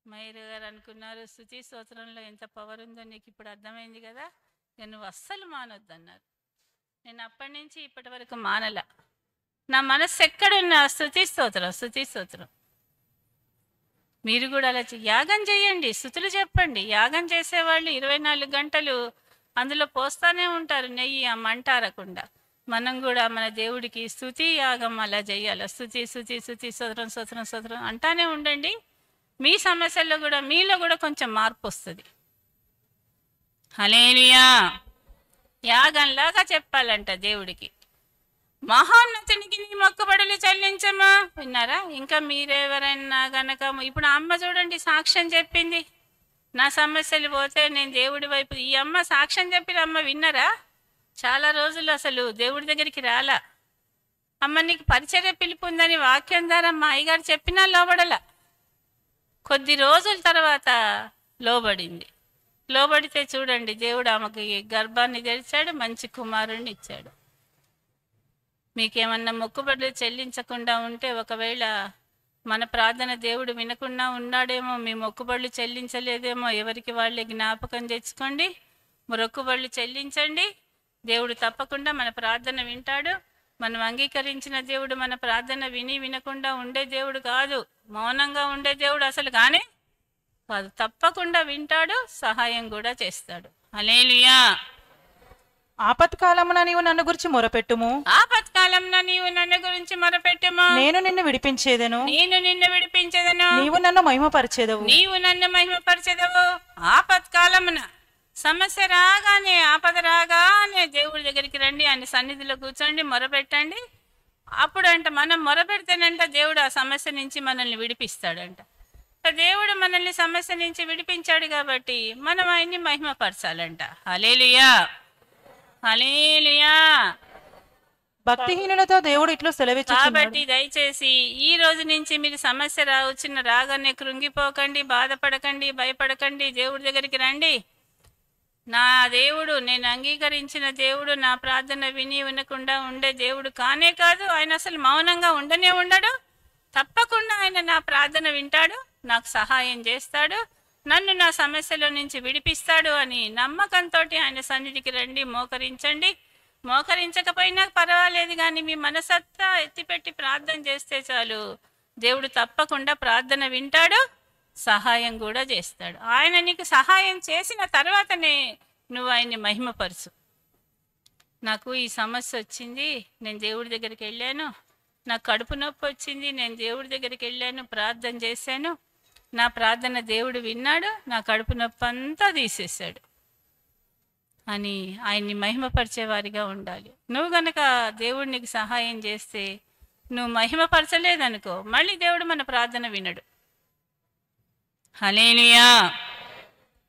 మయూర్ గారు అనుకున్నారు, స్తుతి స్తోత్రంలో ఎంత పవర్ ఉందో నీకు ఇప్పుడు అర్థమైంది కదా, ఇక నువ్వు అస్సలు మానొద్దన్నారు. నేను అప్పటి నుంచి ఇప్పటి వరకు మానల. నా మనస్సు ఎక్కడున్నా స్తుతి స్తోత్రం స్తుతి స్తోత్రం. మీరు కూడా అలా యాగం చేయండి, స్తుతులు చెప్పండి. యాగం చేసేవాళ్ళు 24 గంటలు అందులో పోస్తానే ఉంటారు నెయ్యి, ఆ మంట ఆరకుండా. మనం కూడా మన దేవుడికి స్తుతి యాగం అలా చేయాలి. స్తుతి స్తుతి స్తుతి స్తోత్రం స్తోత్రం స్తోత్రం అంటానే ఉండండి. మీ సమస్యల్లో కూడా మీలో కూడా కొంచెం మార్పు వస్తుంది. హల్లెలూయా. యాగంలాగా చెప్పాలంట దేవుడికి. మహోన్నతునికి నీ మొక్కుబడులు చెల్లించమా. విన్నారా? ఇంకా మీరెవరైనా గనక ఇప్పుడు అమ్మ చూడండి సాక్ష్యం చెప్పింది, నా సమస్యలు పోతే నేను దేవుడి వైపు. ఈ అమ్మ సాక్ష్యం చెప్పిన అమ్మ విన్నారా? చాలా రోజులు అసలు దేవుడి దగ్గరికి రాలా. అమ్మ నీకు పరిచర్య పిలుపు ఉందని వాక్యం ద్వారా మా అయ్యగారు చెప్పినా లోబడలా. కొద్ది రోజుల తర్వాత లోబడింది. లోబడితే చూడండి దేవుడు ఆమెకి గర్భాన్ని తెరిచాడు, మంచి కుమారుణ్ణి ఇచ్చాడు. మీకేమన్నా మొక్కుబడులు చెల్లించకుండా ఉంటే, ఒకవేళ మన ప్రార్థన దేవుడు వినకుండా ఉన్నాడేమో, మీ మొక్కుబడులు చెల్లించలేదేమో, ఎవరికి వాళ్ళే జ్ఞాపకం తెచ్చుకోండి, మొక్కుబడులు చెల్లించండి. దేవుడు తప్పకుండా మన ప్రార్థన వింటాడు. మనం అంగీకరించిన దేవుడు మన ప్రార్థన వినకుండా ఉండే దేవుడు కాదు, మౌనంగా ఉండే దేవుడు అసలు కానే కాదు. తప్పకుండా వింటాడు, సహాయం కూడా చేస్తాడు. హల్లెలూయా. ఆపత్కాలమున నీవు నన్ను గురించి మొరపెట్టుము. ఆపత్కాలంలో నీవు నన్ను గురించి మొరపెట్టుము. నేను నిన్ను విడిపించేదను. నేను నిన్ను విడిపించేదను. నీవు నన్ను మహిమపరిచేదవు. నీవు నన్ను మహిమపరిచెదవు. ఆపత్కాలమున సమస్య రాగానే, ఆపద రాగానే దేవుడి దగ్గరికి రండి, ఆయన సన్నిధిలో కూర్చోండి, మొరపెట్టండి. అప్పుడంట మనం మొరపెడితేనంట దేవుడు ఆ సమస్య నుంచి మనల్ని విడిపిస్తాడంట. దేవుడు మనల్ని సమస్య నుంచి విడిపించాడు కాబట్టి మనం ఆయన్ని మహిమపరచాలంట. హల్లెలూయా హల్లెలూయా. భక్తిహీనులతో దేవుడు ఇట్లు సెలవిచ్చుచున్నాడు. కాబట్టి దయచేసి ఈ రోజు నుంచి మీరు సమస్య వచ్చిన రాగానే కృంగిపోకండి, బాధపడకండి, భయపడకండి. దేవుడి దగ్గరికి రండి. నా దేవుడు, నేను అంగీకరించిన దేవుడు నా ప్రార్థన వినకుండా ఉండే దేవుడు కానే కాదు. ఆయన అసలు మౌనంగా ఉండనే ఉండడు. తప్పకుండా ఆయన నా ప్రార్థన వింటాడు, నాకు సహాయం చేస్తాడు, నన్ను నా సమస్యలో నుంచి విడిపిస్తాడు అని నమ్మకంతో ఆయన సన్నిధికి రండి. మోకరించండి. మోకరించకపోయినా పర్వాలేదు, కానీ మీ మనసత్తా ఎత్తిపెట్టి ప్రార్థన చేస్తే చాలు, దేవుడు తప్పకుండా ప్రార్థన వింటాడు, సహాయం కూడా చేస్తాడు. ఆయన నీకు సహాయం చేసిన తర్వాతనే నువ్వు ఆయన్ని మహిమపరచు. నాకు ఈ సమస్య వచ్చింది, నేను దేవుడి దగ్గరికి వెళ్ళాను. నాకు కడుపు నొప్పి వచ్చింది, నేను దేవుడి దగ్గరికి వెళ్ళాను, ప్రార్థన చేశాను, నా ప్రార్థన దేవుడు విన్నాడు, నా కడుపు నొప్పి అంతా తీసేశాడు అని ఆయన్ని మహిమపరిచేవారిగా ఉండాలి. నువ్వు గనక దేవుడు నీకు సహాయం చేస్తే, నువ్వు మహిమపరచలేదనుకో, మళ్ళీ దేవుడు మన ప్రార్థన వినడు. హల్లెలూయా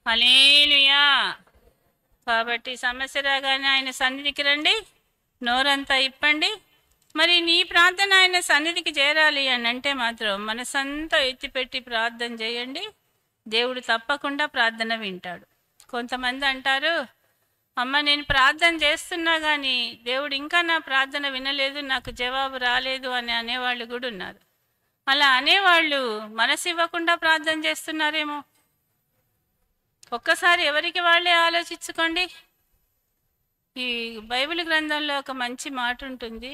హల్లెలూయా. కాబట్టి సమస్య రాగానే ఆయన సన్నిధికి రండి, నోరంతా ఇప్పండి. మరి నీ ప్రార్థన ఆయన సన్నిధికి చేరాలి అని అంటే మాత్రం మనసంతా ఎత్తిపెట్టి ప్రార్థన చేయండి, దేవుడు తప్పకుండా ప్రార్థన వింటాడు. కొంతమంది అంటారు, అమ్మ నేను ప్రార్థన చేస్తున్నా కానీ దేవుడు ఇంకా నా ప్రార్థన వినలేదు, నాకు జవాబు రాలేదు అని అనేవాళ్ళు కూడా ఉన్నారు. అలా అనేవాళ్ళు మనసు ఇవ్వకుండా ప్రార్థన చేస్తున్నారేమో. ఒక్కసారి ఎవరికి వాళ్ళే ఆలోచించుకోండి. ఈ బైబిల్ గ్రంథంలో ఒక మంచి మాట ఉంటుంది.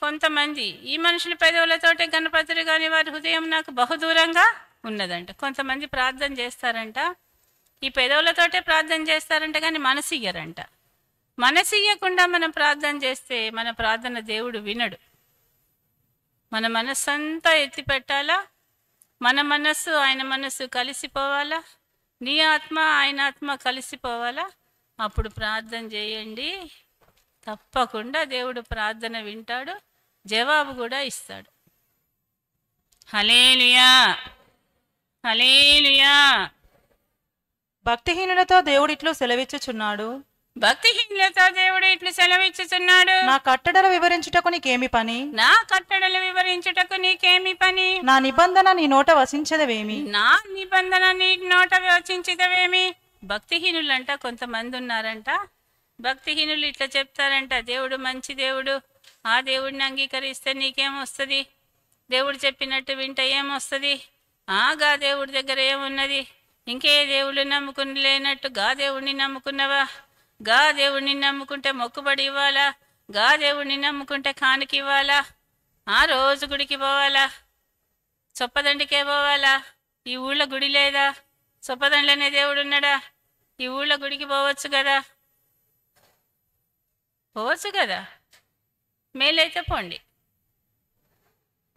కొంతమంది ఈ మనుషుల పెదవులతోటే గణపతులు కానీ వారి హృదయం నాకు బహుదూరంగా ఉన్నదంట. కొంతమంది ప్రార్థన చేస్తారంట, ఈ పెదవులతోటే ప్రార్థన చేస్తారంట, కానీ మనసు ఇయ్యరంట. మనసు ఇయ్యకుండా మనం ప్రార్థన చేస్తే మన ప్రార్థన దేవుడు వినడు. మన మనస్సంతా ఎత్తి పెట్టాలా, మన మనస్సు ఆయన మనస్సు కలిసిపోవాలా, నీ ఆత్మ ఆయన ఆత్మ కలిసిపోవాలా. అప్పుడు ప్రార్థన చేయండి, తప్పకుండా దేవుడు ప్రార్థన వింటాడు, జవాబు కూడా ఇస్తాడు. హల్లెలూయా హల్లెలూయా. భక్తిహీనులతో దేవుడు ఇట్లు సెలవిచ్చుచున్నాడు. భక్తిహీనులతో దేవుడు ఇట్లు సెలవిచ్చుచున్నాడు. నా కట్టడలు వివరించుటకు నీకేమి పని? నా కట్టడలు వివరించుటకు నీకేమి పని? నా నిబంధన నీ నోట వసించదవేమి? నా నిబంధన నీ నోట వచించితవేమి? భక్తిహీనులంట కొంతమంది ఉన్నారంట. భక్తిహీనులు ఇట్లా చెప్తారంట, దేవుడు మంచి దేవుడు, ఆ దేవుడిని అంగీకరిస్తే నీకేమొస్తుంది, దేవుడు చెప్పినట్టు వింటే ఏమొస్తుంది, గా దేవుడి దగ్గర ఏమున్నది, ఇంకే దేవుడు నమ్ముకుని లేనట్టు గా దేవుడిని నమ్ముకున్నావా, గా దేవుడిని నమ్ముకుంటే మొక్కుబడి ఇవ్వాలా, గా దేవుడిని నమ్ముకుంటే కానుక ఇవ్వాలా, రోజు గుడికి పోవాలా, చొప్పదండికే పోవాలా, ఈ ఊళ్ళో గుడి లేదా, చొప్పదండ్లనే దేవుడు ఉన్నాడా, ఈ ఊళ్ళో గుడికి పోవచ్చు కదా, పోవచ్చు కదా, మేలైతే పోండి,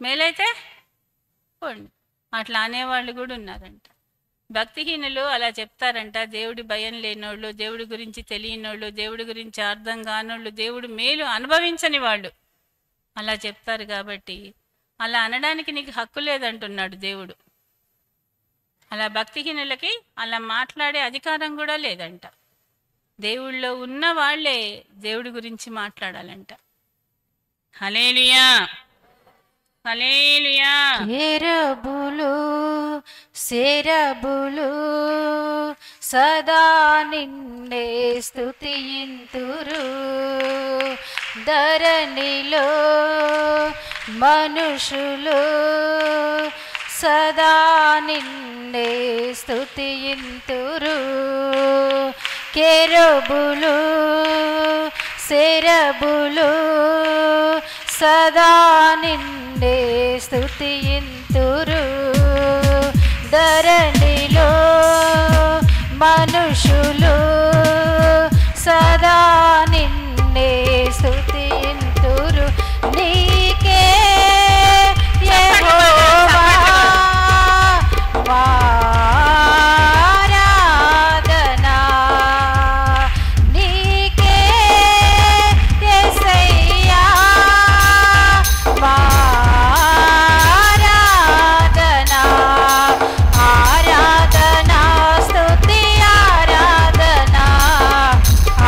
మేలైతే పోండి, అట్లా అనేవాళ్ళు కూడా ఉన్నారంట. భక్తిహీనులు అలా చెప్తారంట. దేవుడి భయం లేనోళ్ళు, దేవుడి గురించి తెలియనోళ్ళు, దేవుడి గురించి అర్థం కానోళ్ళు, దేవుడు మేలు అనుభవించని వాళ్ళు అలా చెప్తారు. కాబట్టి అలా అనడానికి నీకు హక్కు లేదంటున్నాడు దేవుడు. అలా భక్తిహీనులకి అలా మాట్లాడే అధికారం కూడా లేదంట. దేవుళ్ళో ఉన్న వాళ్ళే దేవుడి గురించి మాట్లాడాలంట. హల్లెలూయా, హల్లెలూయా. కేరబులు శరబులు సదా నిన్నే స్తుతింతురు, ధరణిలో మనుషులు సదా నిన్నే స్తుతింతురు. కేరబులు శరబులు సదా నిన్నే స్తుతింతురు, ధరణిలో మనుషులు సదా నిన్నే స్తుతింతురు. నీకే యెహోవా ఆరాధనా, నీకే యేసయ్యా ఆరాధనా, ఆరాధనా స్తుతి ఆరాధనా,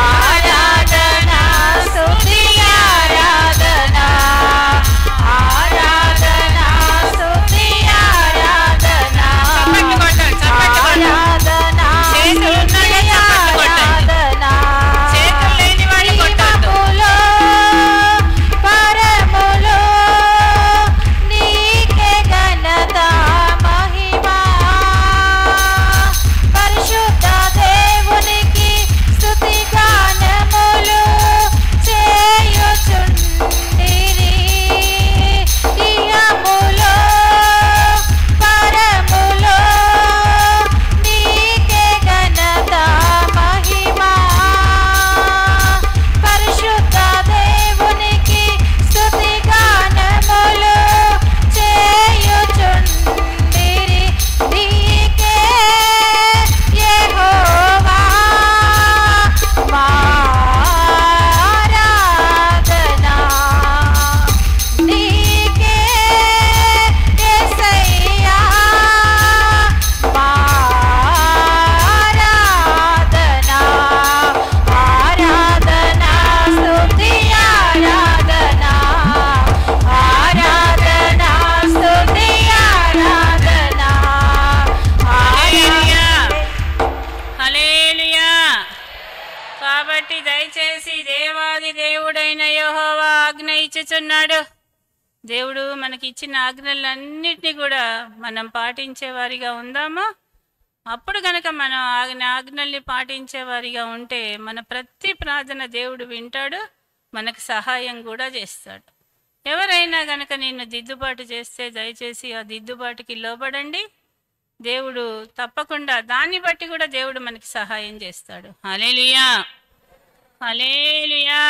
ఆరాధనా స్తుతి ఆరాధనా, ఆరాధనా స్తుతి ఆరాధనా, ఆరాధనా స్తుతి ఆరాధనా. మహిమములో పరములో నీకే ఘనత మహిమా, పరిశుద్ధ దేవునికి స్తుతి గానములు చేయుచుండిరి. ఇహములో పరములో నీకే ఘనత మహిమా, పరిశుద్ధ దేవునికి స్తుతి గానములు చేయుచుండిరి. నీకే యెహోవా ఆరాధనా, నీకే యేసయ్యా ఆరాధనా, ఆరాధనా స్తుతి ఆరాధనా, ఆరాధనా స్తుతి ఆరాధనా, హల్లెలూయా, హల్లెలూయా. కాబట్టి దయచేసి దేవాది దేవుడైన యెహోవా ఆజ్ఞ ఇచ్చుచున్నాడు. దేవుడు మనకి ఇచ్చిన ఆజ్ఞలన్నిటినీ కూడా మనం పాటించే వారిగా ఉందాము. అప్పుడు గనక మనం ఆజ్ఞల్ని పాటించే వారిగా ఉంటే మన ప్రతి ప్రార్థన దేవుడు వింటాడు, మనకు సహాయం కూడా చేస్తాడు. ఎవరైనా గనక నిన్ను దిద్దుబాటు చేస్తే దయచేసి ఆ దిద్దుబాటుకి లోబడండి. దేవుడు తప్పకుండా దాన్ని బట్టి కూడా దేవుడు మనకి సహాయం చేస్తాడు. హల్లెలూయా, హల్లెలూయా.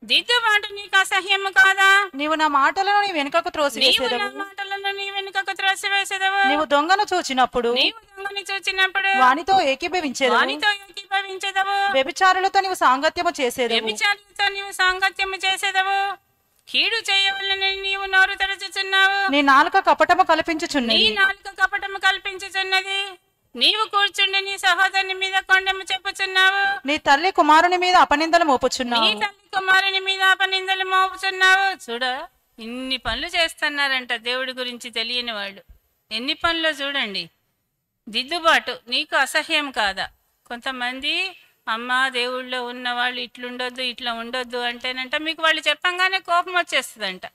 దిద్దుబాటు నీకు అసహ్యము కాదా? నీవు నా మాటలను నీ వెనుకకు నీవు నా త్రోసివేసేదవు. మాటలను నీ వెనుకకు త్రోసివేసేదవు. నీవు దొంగను చూచినప్పుడు నీవు దొంగని చూచినప్పుడు వానితో ఏకీభవించేదవు. వానితో ఏకీభవించెదవు. వ్యభిచారులతో నీవు సాంగత్యము చేసేదవు. వ్యభిచారులతో నీవు సాంగత్యము చేసేదవు. కీడు చేయవలనని నీవు నోరు తెరచుచున్నావు. నీ నాలుక కపటము నీ కల్పించుచున్నది. నాలుక కపటము కల్పించుచున్నది. నీవు కూర్చుండి నీ సహోదరుని మీద కొండెము చెప్పుచున్నావు. నీ తల్లి కుమారుని మీద అపనిందలు నీ మోపుచున్నావు. తల్లి కుమారుని మీద అపనిందలు మోపుచున్నావు. చూడ, ఇన్ని పనులు చేస్తున్నారంట దేవుడి గురించి తెలియని వాళ్ళు. ఎన్ని పనులు చూడండి. దిద్దుబాటు నీకు అసహ్యం కాదా? కొంతమంది అమ్మ దేవుళ్ళో ఉన్న వాళ్ళు ఇట్లుండొద్దు ఇట్లా ఉండొద్దు అంటేనంట మీకు వాళ్ళు చెప్పంగానే కోపం వచ్చేస్తుందంట.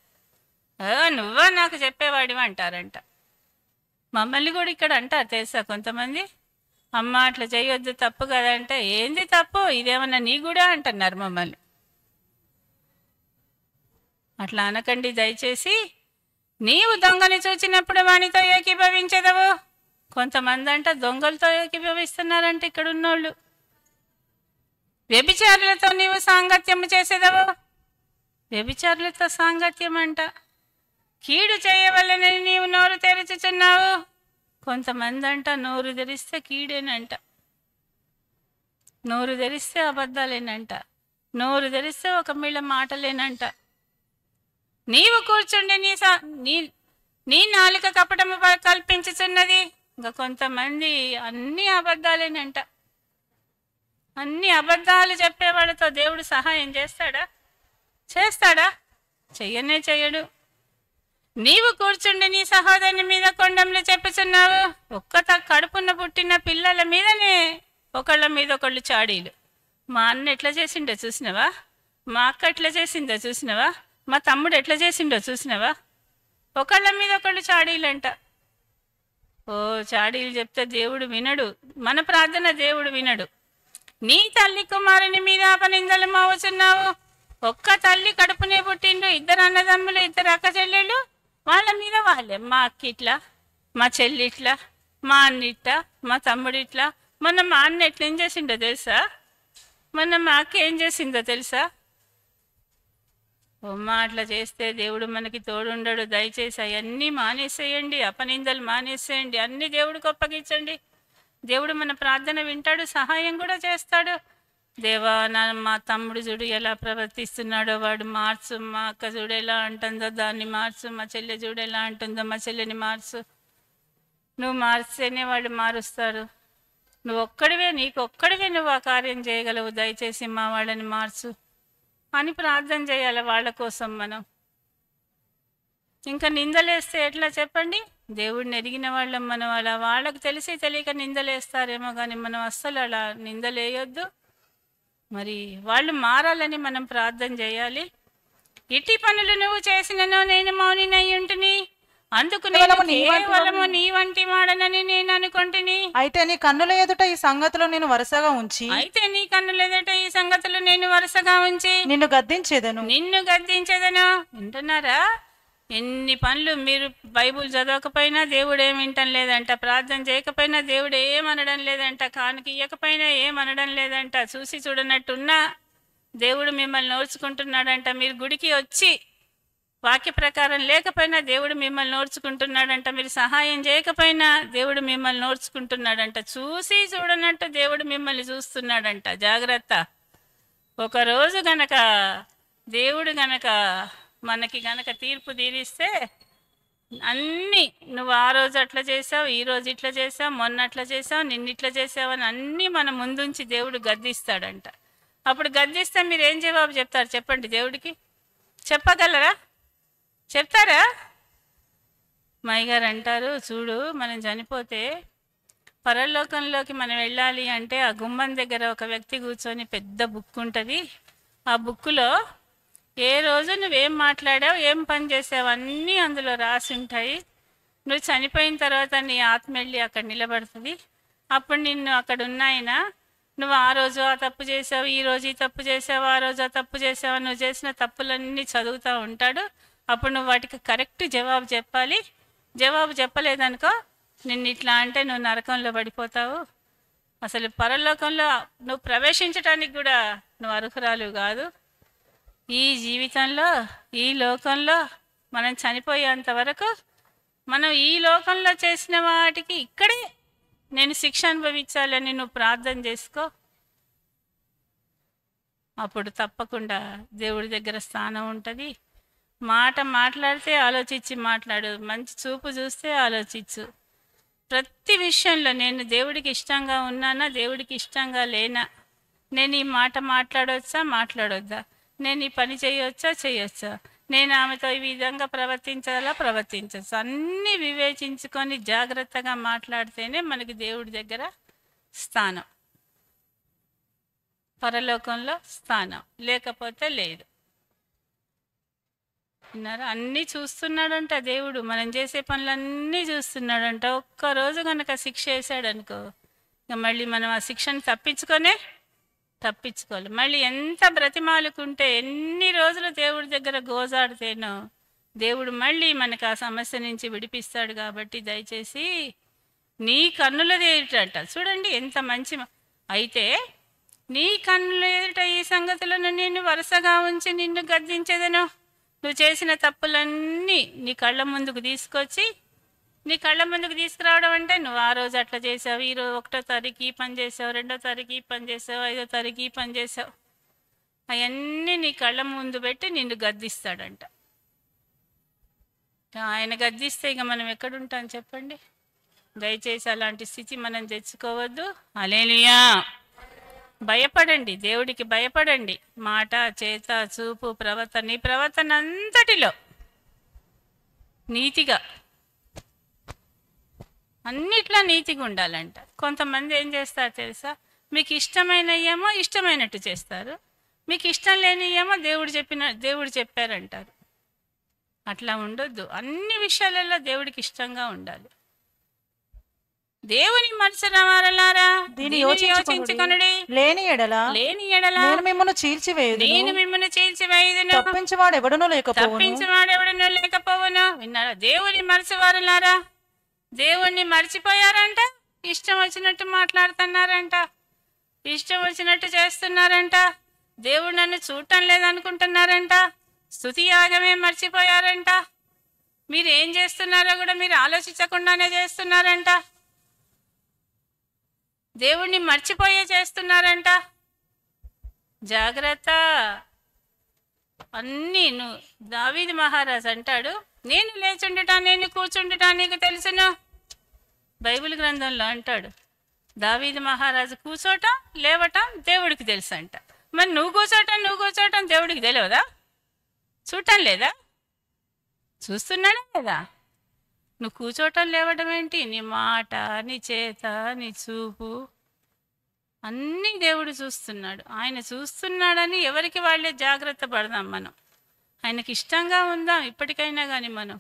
నువ్వా నాకు చెప్పేవాడివి అంటారంట. మమ్మల్ని కూడా ఇక్కడ అంటారు తెలుసా కొంతమంది, అమ్మ అట్లా చేయొద్దు తప్పు కదా అంటే, ఏంది తప్పు, ఇదేమన్నా నీ కూడా అంటున్నారు మమ్మల్ని. అట్లా అనకండి దయచేసి. నీవు దొంగని చూచినప్పుడు వానితో ఏకీభవించదవు. కొంతమంది అంట దొంగలతో ఏకీభవిస్తున్నారంట ఇక్కడ ఉన్నోళ్ళు. వ్యభిచారులతో నీవు సాంగత్యము చేసేదవు. వ్యభిచారులతో సాంగత్యం అంట. కీడు చేయవలనని నీవు నోరు తెరుచుచున్నావు. కొంతమంది అంట నోరు తెరిస్తే కీడేనంట, నోరు తెరిస్తే అబద్ధాలేనంట, నోరు తెరిస్తే ఒక మిళ్ళ మాటలేనంట. నీవు కూర్చుండి నీ నాలుక కపటము కల్పించుచున్నది. ఇంకా కొంతమంది అన్ని అబద్ధాలేనంట. అన్ని అబద్ధాలు చెప్పేవాళ్ళతో దేవుడు సహాయం చేస్తాడా? చేస్తాడా? చెయ్యనే చెయ్యడు. నీవు కూర్చుండి నీ సహోదరుని మీద కొండెములు చెప్పుచున్నావు. కడుపున పుట్టిన పిల్లల మీదనే ఒకళ్ళ మీద ఒకళ్ళు చాడీలు. మా అన్న ఎట్లా చేసిండో చూసినవా? మా అక్క ఎట్లా చేసిందో చూసినవా? మా తమ్ముడు ఎట్లా చేసిండో చూసినవా? ఒకళ్ళ మీద ఒకళ్ళు చాడీలంట. చాడీలు చెప్తే దేవుడు వినడు. మన ప్రార్థన దేవుడు వినడు. నీ తల్లి కుమారుని మీద అపనిందలు మోపుచున్నావు. ఒక్క తల్లి కడుపునే పుట్టిండు, ఇద్దరు అన్నదమ్ములు, ఇద్దరు అక్క చెల్లెళ్ళు, వాళ్ళ మీద వాళ్ళే. మా అక్క ఇట్లా, మా చెల్లి ఇట్లా, మా అన్న ఇట్లా, మా తమ్ముడు ఇట్లా. మొన్న మా అన్న ఎట్లా ఏం చేసిండో తెలుసా? మొన్న మా అక్క ఏం చేసిందో తెలుసా? అట్లా చేస్తే దేవుడు మనకి తోడుండడు. దయచేసి అవన్నీ మానేసేయండి, అపనిందలు మానేసేయండి, అన్ని దేవుడికి అప్పగించండి. దేవుడు మన ప్రార్థన వింటాడు, సహాయం కూడా చేస్తాడు. దేవా, మా తమ్ముడు చూడు ఎలా ప్రవర్తిస్తున్నాడో, వాడు మార్చు. మా అక్క చూడు ఎలా అంటుందో దాన్ని మార్చు. మా చెల్లె చూడు ఎలా అంటుందో మా చెల్లెని మార్చు. నువ్వు మార్చేనే వాళ్ళు మారుస్తారు. నీకు ఒక్కడివే నువ్వు ఆ కార్యం చేయగలవు. దయచేసి మా వాళ్ళని మార్చు అని ప్రార్థన చేయాలి వాళ్ళ కోసం మనం. ఇంకా నిందలేస్తే ఎట్లా చెప్పండి? దేవుడిని ఎరిగిన వాళ్ళం మనం. అలా వాళ్ళకు తెలిసి తెలియక నిందలేస్తారేమో కానీ మనం అస్సలు అలా నిందలేయొద్దు. మరి వాళ్ళు మారాలని మనం ప్రార్థన చేయాలి. ఇట్టి పనులు నువ్వు చేసినను నేను మౌనినై ఉంటుని, అందుకు కేవలము నీ వంటి వాడనని నేను అనుకుంటుని. అయితే నీ కన్నుల ఎదుట ఈ సంగతులు నేను వరుసగా ఉంచి నిన్ను గద్దించేదను. వింటున్నారా? ఎన్ని పనులు మీరు బైబుల్ చదవకపోయినా దేవుడు ఏం వింటం లేదంట, ప్రార్థన చేయకపోయినా దేవుడు ఏమనడం లేదంట, కానుక ఇవ్వకపోయినా ఏమనడం లేదంట, చూసి చూడనట్టున్నా దేవుడు మిమ్మల్ని ఓర్చుకుంటున్నాడంట. మీరు గుడికి వచ్చి వాక్య ప్రకారం లేకపోయినా దేవుడు మిమ్మల్ని ఓర్చుకుంటున్నాడంట. మీరు సహాయం చేయకపోయినా దేవుడు మిమ్మల్ని ఓర్చుకుంటున్నాడంట. చూసి చూడనట్టు దేవుడు మిమ్మల్ని చూస్తున్నాడంట. జాగ్రత్త. ఒకరోజు గనక దేవుడు గనక మనకి గనక తీర్పు తీరిస్తే అన్నీ నువ్వు ఆ రోజు అట్లా చేసావు, ఈ రోజు ఇట్లా చేసావు, మొన్న అట్లా చేసావు, నిన్న ఇట్లా చేసావు అని అన్నీ మన ముందుంచి దేవుడు గద్దిస్తాడంట. అప్పుడు గద్దిస్తే మీరు ఏం జవాబు చెప్తారు చెప్పండి? దేవుడికి చెప్పగలరా? చెప్తారా? మాయగారు అంటారు, చూడు మనం చనిపోతే పరలోకంలోకి మనం వెళ్ళాలి అంటే ఆ గుమ్మం దగ్గర ఒక వ్యక్తి కూర్చొని పెద్ద బుక్ ఉంటుంది. ఆ బుక్కులో ఏ రోజు నువ్వేం మాట్లాడావు, ఏం పని చేసావు అన్నీ అందులో రాసి ఉంటాయి. నువ్వు చనిపోయిన తర్వాత నీ ఆత్మ వెళ్ళి అక్కడ నిలబడుతుంది. అప్పుడు నిన్ను అక్కడ ఉన్నాయన నువ్వు ఆ రోజు ఆ తప్పు చేసావు, ఈ రోజు ఈ తప్పు చేసావు, ఆ రోజు ఆ తప్పు చేసావు, నువ్వు చేసిన తప్పులన్నీ చదువుతూ ఉంటాడు. అప్పుడు నువ్వు వాటికి కరెక్ట్ జవాబు చెప్పాలి. జవాబు చెప్పలేదనుకో నిన్ను ఇట్లా అంటే నువ్వు నరకంలో పడిపోతావు. అసలు పరలోకంలో నువ్వు ప్రవేశించడానికి కూడా నువ్వు అర్హురాలు కాదు. ఈ జీవితంలో ఈ లోకంలో మనం చనిపోయేంత వరకు మనం ఈ లోకంలో చేసిన వాటికి ఇక్కడే నేను శిక్ష అనుభవించాలని నువ్వు ప్రార్థన చేసుకో. అప్పుడు తప్పకుండా దేవుడి దగ్గర స్థానం ఉంటుంది. మాట మాట్లాడితే ఆలోచించి మాట్లాడు, మంచి చూపు చూస్తే ఆలోచించు. ప్రతి విషయంలో నేను దేవుడికి ఇష్టంగా ఉన్నానా, దేవుడికి ఇష్టంగా లేనా, నేను ఈ మాట మాట్లాడవచ్చా, మాట్లాడొద్దా, నేను ఈ పని చేయొచ్చా, చేయొచ్చా, నేను ఆమెతో ఈ విధంగా ప్రవర్తించాలా, ప్రవర్తించచ్చు, అన్నీ వివేచించుకొని జాగ్రత్తగా మాట్లాడితేనే మనకి దేవుడి దగ్గర స్థానం, పరలోకంలో స్థానం, లేకపోతే లేదు. విన్నారా? అన్నీ చూస్తున్నాడంట దేవుడు, మనం చేసే పనులన్నీ చూస్తున్నాడంట. ఒక్కరోజు కనుక శిక్ష వేసాడనుకో, ఇక మళ్ళీ మనం ఆ శిక్షను తప్పించుకోవాలి. మళ్ళీ ఎంత బ్రతిమాలుకుంటే, ఎన్ని రోజులు దేవుడి దగ్గర గోజాడితేనో దేవుడు మళ్ళీ మనకు ఆ సమస్య నుంచి విడిపిస్తాడు. కాబట్టి దయచేసి నీ కన్నుల ఎదుట, చూడండి ఎంత మంచి అయితే, నీ కన్నుల ఎదుట ఈ సంగతులను నేను వరుసగా ఉంచి నిన్ను గద్దించేదను. నువ్వు చేసిన తప్పులన్నీ నీ కళ్ళ ముందుకు తీసుకురావడం అంటే, నువ్వు ఆ రోజు అట్లా చేసావు, ఈరోజు 1వ తారీఖు ఈ పని చేసావు, 2వ తారీఖు ఈ పని చేసావు, 5వ తారీఖు ఈ పని చేసావు, అవన్నీ నీ కళ్ళ ముందు పెట్టి నిన్ను గద్దిస్తాడంట. ఆయన గద్దిస్తే ఇక మనం ఎక్కడుంటాం చెప్పండి? దయచేసి అలాంటి స్థితి మనం తెచ్చుకోవద్దు. హల్లెలూయా. భయపడండి, దేవుడికి భయపడండి. మాట, చేత, చూపు, ప్రవర్తన, నీ ప్రవర్తన అంతటిలో నీతిగా, అన్నిట్లో నీతిగా ఉండాలంట. కొంతమంది ఏం చేస్తారు తెలుసా? మీకు ఇష్టమైన ఏమో ఇష్టమైనట్టు చేస్తారు, మీకు ఇష్టం లేని ఏమో దేవుడు చెప్పారంటారు. అట్లా ఉండొద్దు. అన్ని విషయాలలో దేవుడికి ఇష్టంగా ఉండాలి. దేవుని మనుషుల వారలారా, దీన్ని యోచించుకొనుడి. లేని ఎడల నేను మిమ్మల్ని చీల్చివేయుదును, తప్పించువాడు ఎవడునూ లేకపోవును. విన్నారా? దేవుని మనసు వారలారా, దేవుణ్ణి మర్చిపోయారంట, ఇష్టం వచ్చినట్టు మాట్లాడుతున్నారంట, ఇష్టం వచ్చినట్టు చేస్తున్నారంట, దేవుడు నన్ను చూడటం లేదనుకుంటున్నారంట, స్తుతి యాగమే మర్చిపోయారంట, మీరు ఏం చేస్తున్నారో కూడా మీరు ఆలోచించకుండానే చేస్తున్నారంట, దేవుణ్ణి మర్చిపోయే చేస్తున్నారంట. జాగ్రత్త. అన్నీ దావీదు మహారాజు అంటాడు, నేను లేచుండుట, నేను కూర్చుండుట నీకు తెలుసును. బైబిల్ గ్రంథంలో అంటాడు, దావీదు మహారాజు కూర్చోటం లేవటం దేవుడికి తెలుసు అంట. మరి నువ్వు కూర్చోటం దేవుడికి తెలియదా? చూడటం లేదా? చూస్తున్నాడా లేదా? నువ్వు కూర్చోటం లేవడం ఏంటి? నీ మాట, నీ చేత, నీ చూపు అన్నీ దేవుడు చూస్తున్నాడు. ఆయన చూస్తున్నాడని ఎవరికి వాళ్ళే జాగ్రత్త పడదాం. మనం ఆయనకి ఇష్టంగా ఉందాం. ఇప్పటికైనా కానీ మనం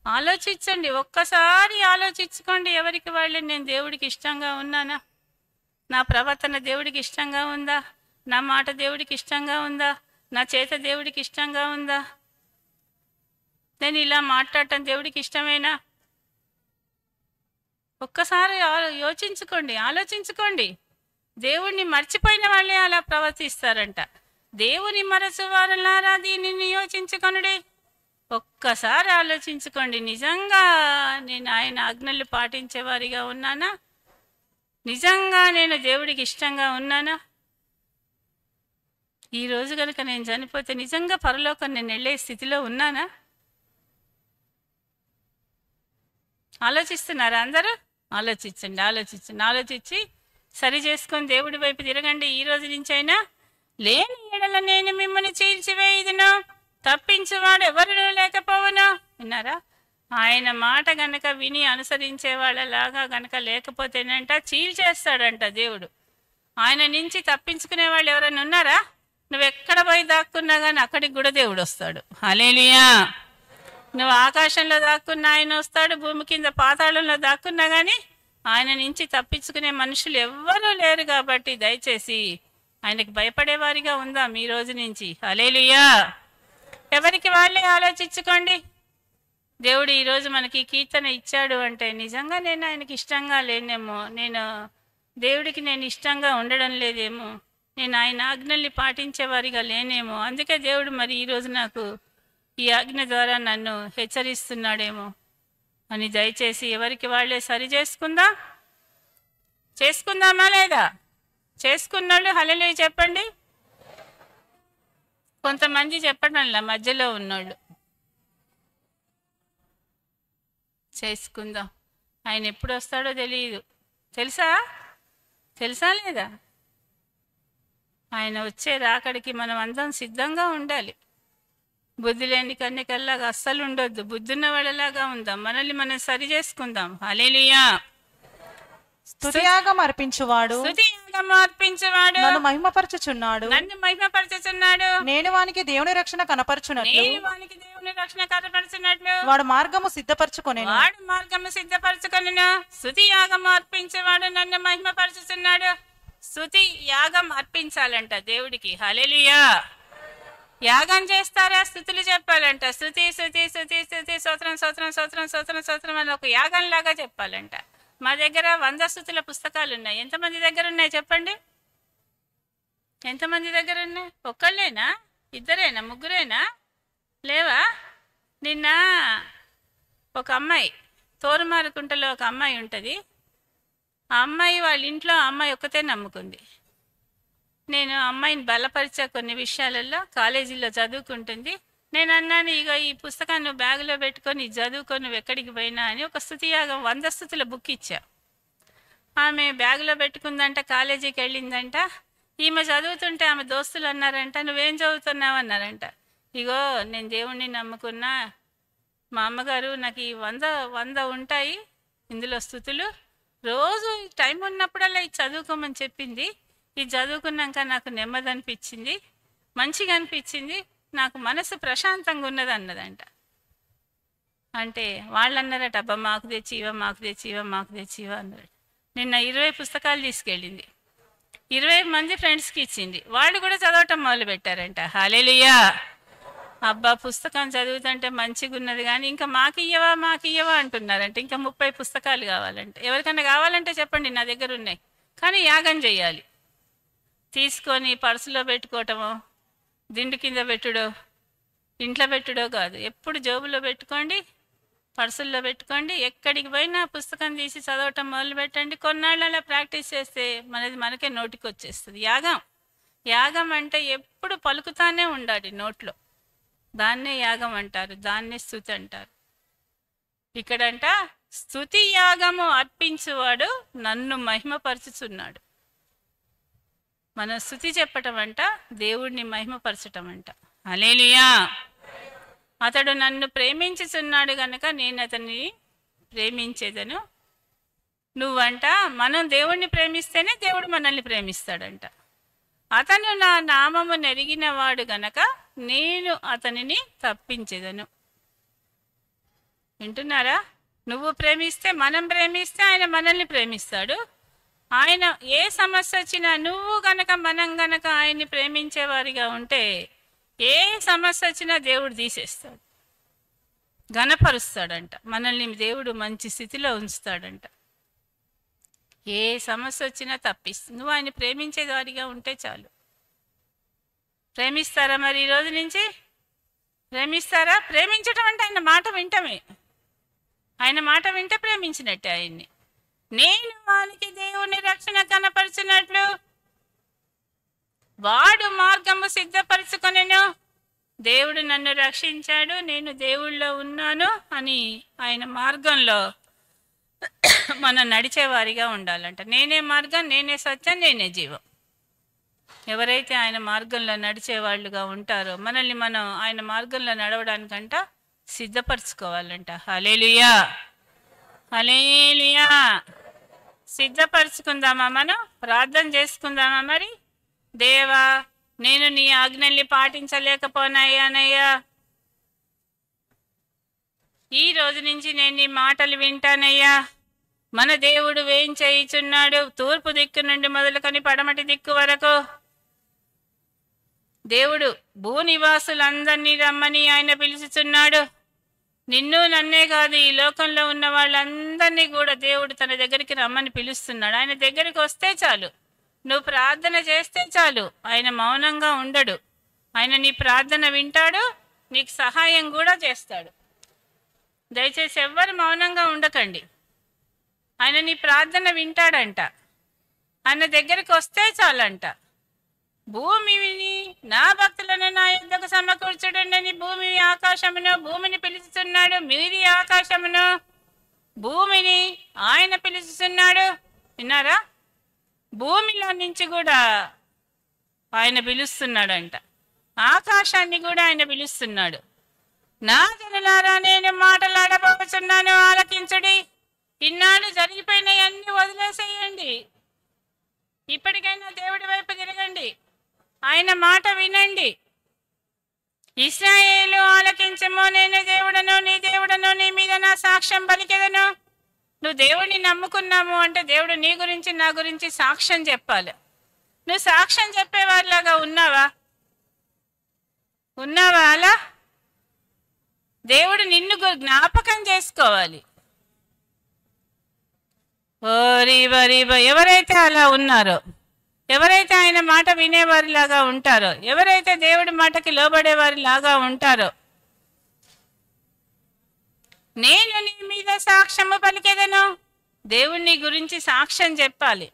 ఆలోచించండి, ఒక్కసారి ఆలోచించుకోండి. ఎవరికి వాళ్ళే నేను దేవుడికి ఇష్టంగా ఉన్నానా? నా ప్రవర్తన దేవుడికి ఇష్టంగా ఉందా? నా మాట దేవుడికి ఇష్టంగా ఉందా? నా చేత దేవుడికి ఇష్టంగా ఉందా? నేను ఇలా మాట్లాడటం దేవుడికి ఇష్టమేనా? ఒక్కసారి ఆలోచించుకోండి. దేవుణ్ణి మర్చిపోయిన వాళ్ళే అలా ప్రవర్తిస్తారంట. దేవుని మనసు వారలారా, దీనిని యోచించుకొనుడి. ఒక్కసారి ఆలోచించుకోండి, నిజంగా నేను ఆయన ఆజ్ఞలు పాటించేవారిగా ఉన్నానా? నిజంగా నేను దేవుడికి ఇష్టంగా ఉన్నానా? ఈరోజు కనుక నేను చనిపోతే నిజంగా పరలోకం నేను వెళ్ళే స్థితిలో ఉన్నానా? ఆలోచిస్తున్నారా అందరూ? ఆలోచించి సరి చేసుకొని దేవుడి వైపు తిరగండి. ఈ రోజు నుంచైనా, లేని ఎడల నేను మిమ్మల్ని చీల్చివేయుదును, తప్పించువాడు ఎవరు లేకపోవును. విన్నారా? ఆయన మాట గనక విని అనుసరించే వాళ్ళలాగా గనక లేకపోతేనంట చీల్చేస్తాడంట దేవుడు. ఆయన నుంచి తప్పించుకునే వాళ్ళు ఎవరైనా ఉన్నారా? నువ్వెక్కడ పోయి దాక్కున్నా కానీ అక్కడికి కూడా దేవుడు వస్తాడు. హల్లెలూయా. నువ్వు ఆకాశంలో దాక్కున్నా ఆయన వస్తాడు, భూమి కింద పాతాళంలో దాక్కున్నా కానీ ఆయన నుంచి తప్పించుకునే మనుషులు ఎవ్వరూ లేరు. కాబట్టి దయచేసి ఆయనకి భయపడేవారిగా ఉందాం ఈ రోజు నుంచి. హల్లెలూయా. ఎవరికి వాళ్ళే ఆలోచించుకోండి. దేవుడు ఈరోజు మనకి కీర్తన ఇచ్చాడు అంటే నిజంగా నేను ఆయనకి ఇష్టంగా లేనేమో, దేవుడికి నేను ఇష్టంగా ఉండడం లేదేమో, నేను ఆయన ఆజ్ఞల్ని పాటించేవారిగా లేనేమో, అందుకే దేవుడు మరి ఈరోజు నాకు ఈ ఆజ్ఞ ద్వారా నన్ను హెచ్చరిస్తున్నాడేమో అని దయచేసి ఎవరికి వాళ్ళే సరి చేసుకుందామా లేదా? చేసుకున్నాళ్ళు హల్లెలూయా చెప్పండి. కొంతమంది చెప్పడంలా, మధ్యలో ఉన్నోళ్ళు చేసుకుందాం. ఆయన ఎప్పుడు వస్తాడో తెలియదు. తెలుసా లేదా? ఆయన వచ్చే రాకడికి మనం అందరం సిద్ధంగా ఉండాలి. బుద్ధి లేని కన్యకల్లాగా అస్సలు ఉండొద్దు. బుద్ధున్న వాళ్ళలాగా ఉందాం. మనల్ని మనం సరి చేసుకుందాం. హల్లెలూయా. స్తుతియాగం అర్పించువాడు నన్ను మహిమపరచుచున్నాడు. నేను వానికి దేవుని రక్షణ కనపరచునట్లు వాడు మార్గము సిద్ధపరచుకొనెను. స్తుతి యాగం అర్పించేవాడు నన్ను మహిమపరచుచున్నాడు. స్తుతి యాగం అర్పించాలంట దేవుడికి. హల్లెలూయా. యాగం చేస్తారా? స్తుతులు చెప్పాలంట. స్తుతి స్తుతి స్తుతి స్తుతి స్తోత్రం స్తోత్రం స్తోత్రం స్తోత్రం స్తోత్రం అని ఒక యాగం లాగా చెప్పాలంట. మా దగ్గర 100 స్తుతుల పుస్తకాలు ఉన్నాయి. ఎంతమంది దగ్గర ఉన్నాయి చెప్పండి? ఎంతమంది దగ్గర ఉన్నాయి? ఒక్కళ్ళేనా? ఇద్దరేనా? ముగ్గురేనా? లేవా? నిన్న ఒక అమ్మాయి, తోరుమారుకుంటలో ఒక అమ్మాయి ఉంటుంది. ఆ అమ్మాయి వాళ్ళ ఇంట్లో అమ్మాయి ఒక్కతే నమ్ముకుంది. నేను అమ్మాయిని బలపరిచే కొన్ని విషయాలలో, కాలేజీలో చదువుకుంటుంది. నేను అన్నాను, ఇక ఈ పుస్తకాన్ని నువ్వు బ్యాగులో పెట్టుకొని చదువుకొని నువ్వు ఎక్కడికి పోయినా అని ఒక స్తుతియాగం 100 స్తుతుల బుక్ ఇచ్చా. ఆమె బ్యాగులో పెట్టుకుందంట, కాలేజీకి వెళ్ళిందంట. ఈమె చదువుతుంటే ఆమె దోస్తులు అన్నారంట, నువ్వేం చదువుతున్నావు అన్నారంట. ఇగో నేను దేవుణ్ణి నమ్ముకున్నా, మా అమ్మగారు నాకు ఈ 100 ఉంటాయి ఇందులో స్తుతులు, రోజు టైం ఉన్నప్పుడల్లా ఇది చదువుకోమని చెప్పింది. ఇది చదువుకున్నాక నాకు నెమ్మది అనిపించింది, మంచిగా అనిపించింది, నాకు మనసు ప్రశాంతంగా ఉన్నది అన్నదంట. అంటే వాళ్ళు అన్నారట, అబ్బా మాకు తెచ్చివా మాకు తెచ్చివా మాకు తెచ్చివా అన్నారట. నిన్న 20 పుస్తకాలు తీసుకెళ్ళింది. 20 మంది ఫ్రెండ్స్కి ఇచ్చింది. వాళ్ళు కూడా చదవటం మొదలు పెట్టారంట. హల్లెలూయా. అబ్బా పుస్తకం చదువుతుంటే మంచిగా ఉన్నది కానీ ఇంకా మాకు ఇయ్యవా అంటున్నారంట. ఇంకా 30 పుస్తకాలు కావాలంటే. ఎవరికైనా కావాలంటే చెప్పండి, నా దగ్గర ఉన్నాయి. కానీ యాగం చేయాలి. తీసుకొని పర్సులో పెట్టుకోవటమో, దిండు కింద పెట్టుడో, ఇంట్లో పెట్టుడో కాదు. ఎప్పుడు జోబులో పెట్టుకోండి, పర్సుల్లో పెట్టుకోండి. ఎక్కడికి పోయినా పుస్తకం తీసి చదవటం మొదలు పెట్టండి. కొన్నాళ్ళ ప్రాక్టీస్ చేస్తే మనకే నోటికి వచ్చేస్తుంది. యాగం అంటే ఎప్పుడు పలుకుతానే ఉండాలి నోట్లో. దాన్నే యాగం అంటారు, దాన్నే స్తుతి అంటారు. ఇక్కడంట స్తుతి యాగము అర్పించువాడు నన్ను మహిమపరచుచున్నాడు. మనం స్తుతి చెప్పటం అంట దేవుడిని మహిమపరచటం అంట. హల్లెలూయా. అతడు నన్ను ప్రేమించుచున్నాడు గనక నేను అతన్ని ప్రేమించేదను. నువ్వంట మనం దేవుణ్ణి ప్రేమిస్తేనే దేవుడు మనల్ని ప్రేమిస్తాడంట. అతను నా నామము నెరిగిన వాడు గనక నేను అతనిని తప్పించేదను. వింటున్నారా? నువ్వు ప్రేమిస్తే, మనం ప్రేమిస్తే ఆయన మనల్ని ప్రేమిస్తాడు. ఆయన ఏ సమస్య వచ్చినా నువ్వు గనక మనం గనక ఆయన్ని ప్రేమించేవారిగా ఉంటే ఏ సమస్య వచ్చినా దేవుడు తీసేస్తాడు, ఘనపరుస్తాడంట. మనల్ని దేవుడు మంచి స్థితిలో ఉంచుతాడంట. ఏ సమస్య వచ్చినా తప్పిస్తుంది. నువ్వు ఆయన ప్రేమించేది వారిగా ఉంటే చాలు. ప్రేమిస్తారా మరి ఈ రోజు నుంచి? ప్రేమిస్తారా? ప్రేమించటం అంటే ఆయన మాట వింటమే. ఆయన మాట వింటే ప్రేమించినట్టే ఆయన్ని. నేను వానికి దేవుని రక్షణ కనపరచినట్లు వాడు మార్గము సిద్ధపరచుకొనెను. దేవుడు నన్ను రక్షించాడు, నేను దేవుళ్ళో ఉన్నాను అని ఆయన మార్గంలో మనం నడిచేవారిగా ఉండాలంట. నేనే మార్గం, నేనే సత్యం, నేనే జీవం. ఎవరైతే ఆయన మార్గంలో నడిచేవాళ్ళుగా ఉంటారో మనల్ని మనం ఆయన మార్గంలో నడవడానికంట సిద్ధపరచుకోవాలంట. హల్లెలూయా. హల్లెలూయా. సిద్ధపరచుకుందామా? మనం ప్రార్థన చేసుకుందామా? మరి దేవా, నేను నీ ఆజ్ఞల్ని పాటించలేకపోనాయ్యానయ్యా, ఈ రోజు నుంచి నేను నీ మాటలు వింటానయ్యా. మన దేవుడు వేం చేయుచున్నాడు, తూర్పు దిక్కు నుండి మొదలుకొని పడమటి దిక్కు వరకు. దేవుడు భూనివాసులందరినీ రమ్మని ఆయన పిలుచుచున్నాడు. నిన్ను నన్నే కాదు, ఈ లోకంలో ఉన్న వాళ్ళందరినీ కూడా దేవుడు తన దగ్గరికి రమ్మని పిలుస్తున్నాడు. ఆయన దగ్గరికి వస్తే చాలు, నువ్వు ప్రార్థన చేస్తే చాలు. ఆయన మౌనంగా ఉండడు. ఆయన నీ ప్రార్థన వింటాడు, నీకు సహాయం కూడా చేస్తాడు. దయచేసి ఎవ్వరు మౌనంగా ఉండకండి. ఆయన నీ ప్రార్థన వింటాడంట. ఆయన దగ్గరికి వస్తే చాలంట. భూమిని నా భక్తులను నా యుద్ధకు సమకూర్చుడని భూమి ఆకాశమును, భూమిని పిలుచుతున్నాడు. మీది ఆకాశమును, భూమిని ఆయన పిలుస్తున్నాడు. విన్నారా? భూమిలో నుంచి కూడా ఆయన పిలుస్తున్నాడంట. ఆకాశాన్ని కూడా ఆయన పిలుస్తున్నాడు. నా జనులారా, నేను మాటలాడబోతున్నాను, ఆలకించుడి. ఇన్నాళ్ళు జరిగిపోయినవన్నీ వదిలేసేయండి. ఇప్పటికైనా దేవుడి వైపు తిరగండి, ఆయన మాట వినండి. ఇశ్రాయేలు ఆలకించము, నేను దేవుడను, నీ దేవుడను, నీ మీద నా సాక్ష్యం పలికెదను. నువ్వు దేవుడిని నమ్ముకున్నాము అంటే దేవుడు నీ గురించి నా గురించి సాక్ష్యం చెప్పాలి. నువ్వు సాక్ష్యం చెప్పేవారిలాగా ఉన్నావా? అలా దేవుడు నిన్ను జ్ఞాపకం చేసుకోవాలి. ఎవరైతే అలా ఉన్నారో, ఎవరైతే ఆయన మాట వినేవారిలాగా ఉంటారో, ఎవరైతే దేవుడి మాటకి లోబడేవారిలాగా ఉంటారో, నేను నీ మీద సాక్ష్యము పలికెదను. దేవుని గురించి సాక్ష్యం చెప్పాలి.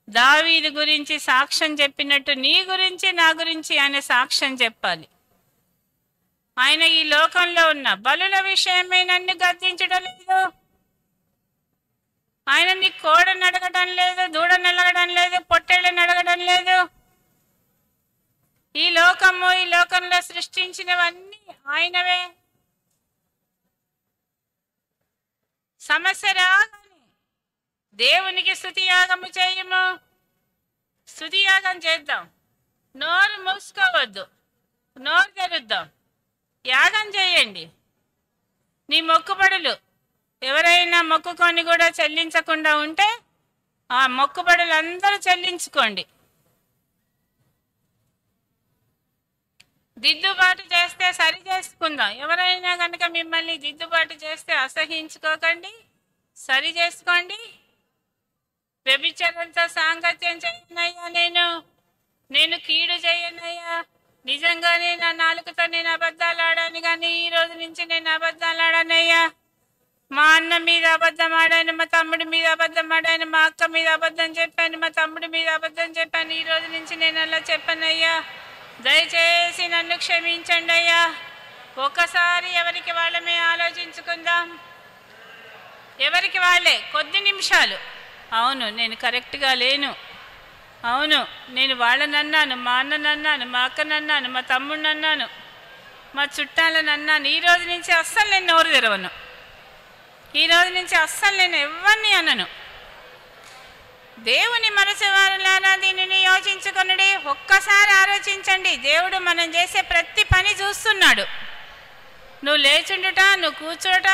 దావీదు గురించి సాక్ష్యం చెప్పినట్టు నీ గురించి నా గురించి ఆయన సాక్ష్యం చెప్పాలి. ఆయన ఈ లోకంలో ఉన్న బలుల విషయమై నన్ను గద్దించడం లేదు. ఆయన నీ కోడను అడగడం లేదు, దూడను అడగడం లేదు, పొట్టేళ్ళని అడగడం లేదు. ఈ లోకంలో సృష్టించినవన్నీ ఆయనవే. సమస్య రాగానే దేవునికి స్తుతియాగము చేయము. స్తుతియాగం చేద్దాం. నోరు మూసుకోవద్దు, నోరు తెరుద్దాం. యాగం చేయండి. నీ మొక్కుబడులు ఎవరైనా మొక్కుకొని కూడా చెల్లించకుండా ఉంటే ఆ మొక్కుబడులు అందరూ చెల్లించుకోండి. దిద్దుబాటు చేస్తే సరి చేసుకుందాం. ఎవరైనా కనుక మిమ్మల్ని దిద్దుబాటు చేస్తే అసహించుకోకండి, సరి చేసుకోండి. వ్యభిచారంతో సాంగత్యం చేయనయ్యా, నేను కీడు చేయనయ్యా. నిజంగానే నా నాలుకతో నేను అబద్ధాలు ఆడాను, కానీ ఈ రోజు నుంచి నేను అబద్ధాలు ఆడానయ్యా. మా అన్న మీద అబద్ధం ఆడాను, మా తమ్ముడి మీద అబద్ధం ఆడాను, మా అక్క మీద అబద్ధం చెప్పాను, మా తమ్ముడి మీద అబద్ధం చెప్పాను. ఈ రోజు నుంచి నేను అలా చెప్పానయ్యా. దయచేసి నన్ను క్షమించండి అయ్యా. ఒకసారి ఎవరికి వాళ్ళమే ఆలోచించుకుందాం. ఎవరికి వాళ్ళే కొద్ది నిమిషాలు. అవును, నేను కరెక్ట్గా లేను. అవును, నేను వాళ్ళని అన్నాను, మా అన్నని అన్నాను, మా అక్కని అన్నాను, మా తమ్ముడిని అన్నాను, మా చుట్టాలని అన్నాను. ఈ రోజు నుంచి అస్సలు నేను నోరు తెరవను. ఈ రోజు నుంచి అస్సలు నేను ఎవరిని అనను. దేవుని మరచేవారులారా, దీనిని యోచించుకొనుడి. ఒక్కసారి ఆలోచించండి. దేవుడు మనం చేసే ప్రతి పని చూస్తున్నాడు. నువ్వు లేచుండుట, నువ్వు కూర్చోట,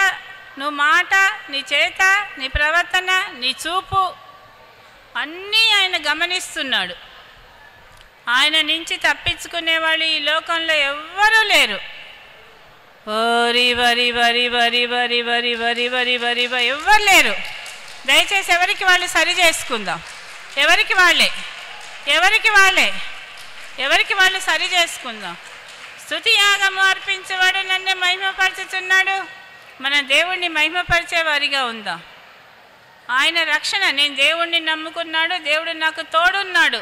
నువ్వు మాట, నీ చేత, నీ ప్రవర్తన, నీ చూపు అన్నీ ఆయన గమనిస్తున్నాడు. ఆయన నుంచి తప్పించుకునేవాళ్ళు ఈ లోకంలో ఎవ్వరూ లేరు. ఎవ్వరు లేరు. దయచేసి ఎవరికి వాళ్ళు సరి చేసుకుందాం. ఎవరికి వాళ్ళు సరి చేసుకుందాం. స్తుతి యాగము అర్పించేవాడు నన్ను మహిమపరచుచున్నాడు. మన దేవుణ్ణి మహిమపరిచే వారిగా ఉందాం. ఆయన రక్షణ, నేను దేవుణ్ణి నమ్ముకున్నాడు, దేవుడు నాకు తోడున్నాడు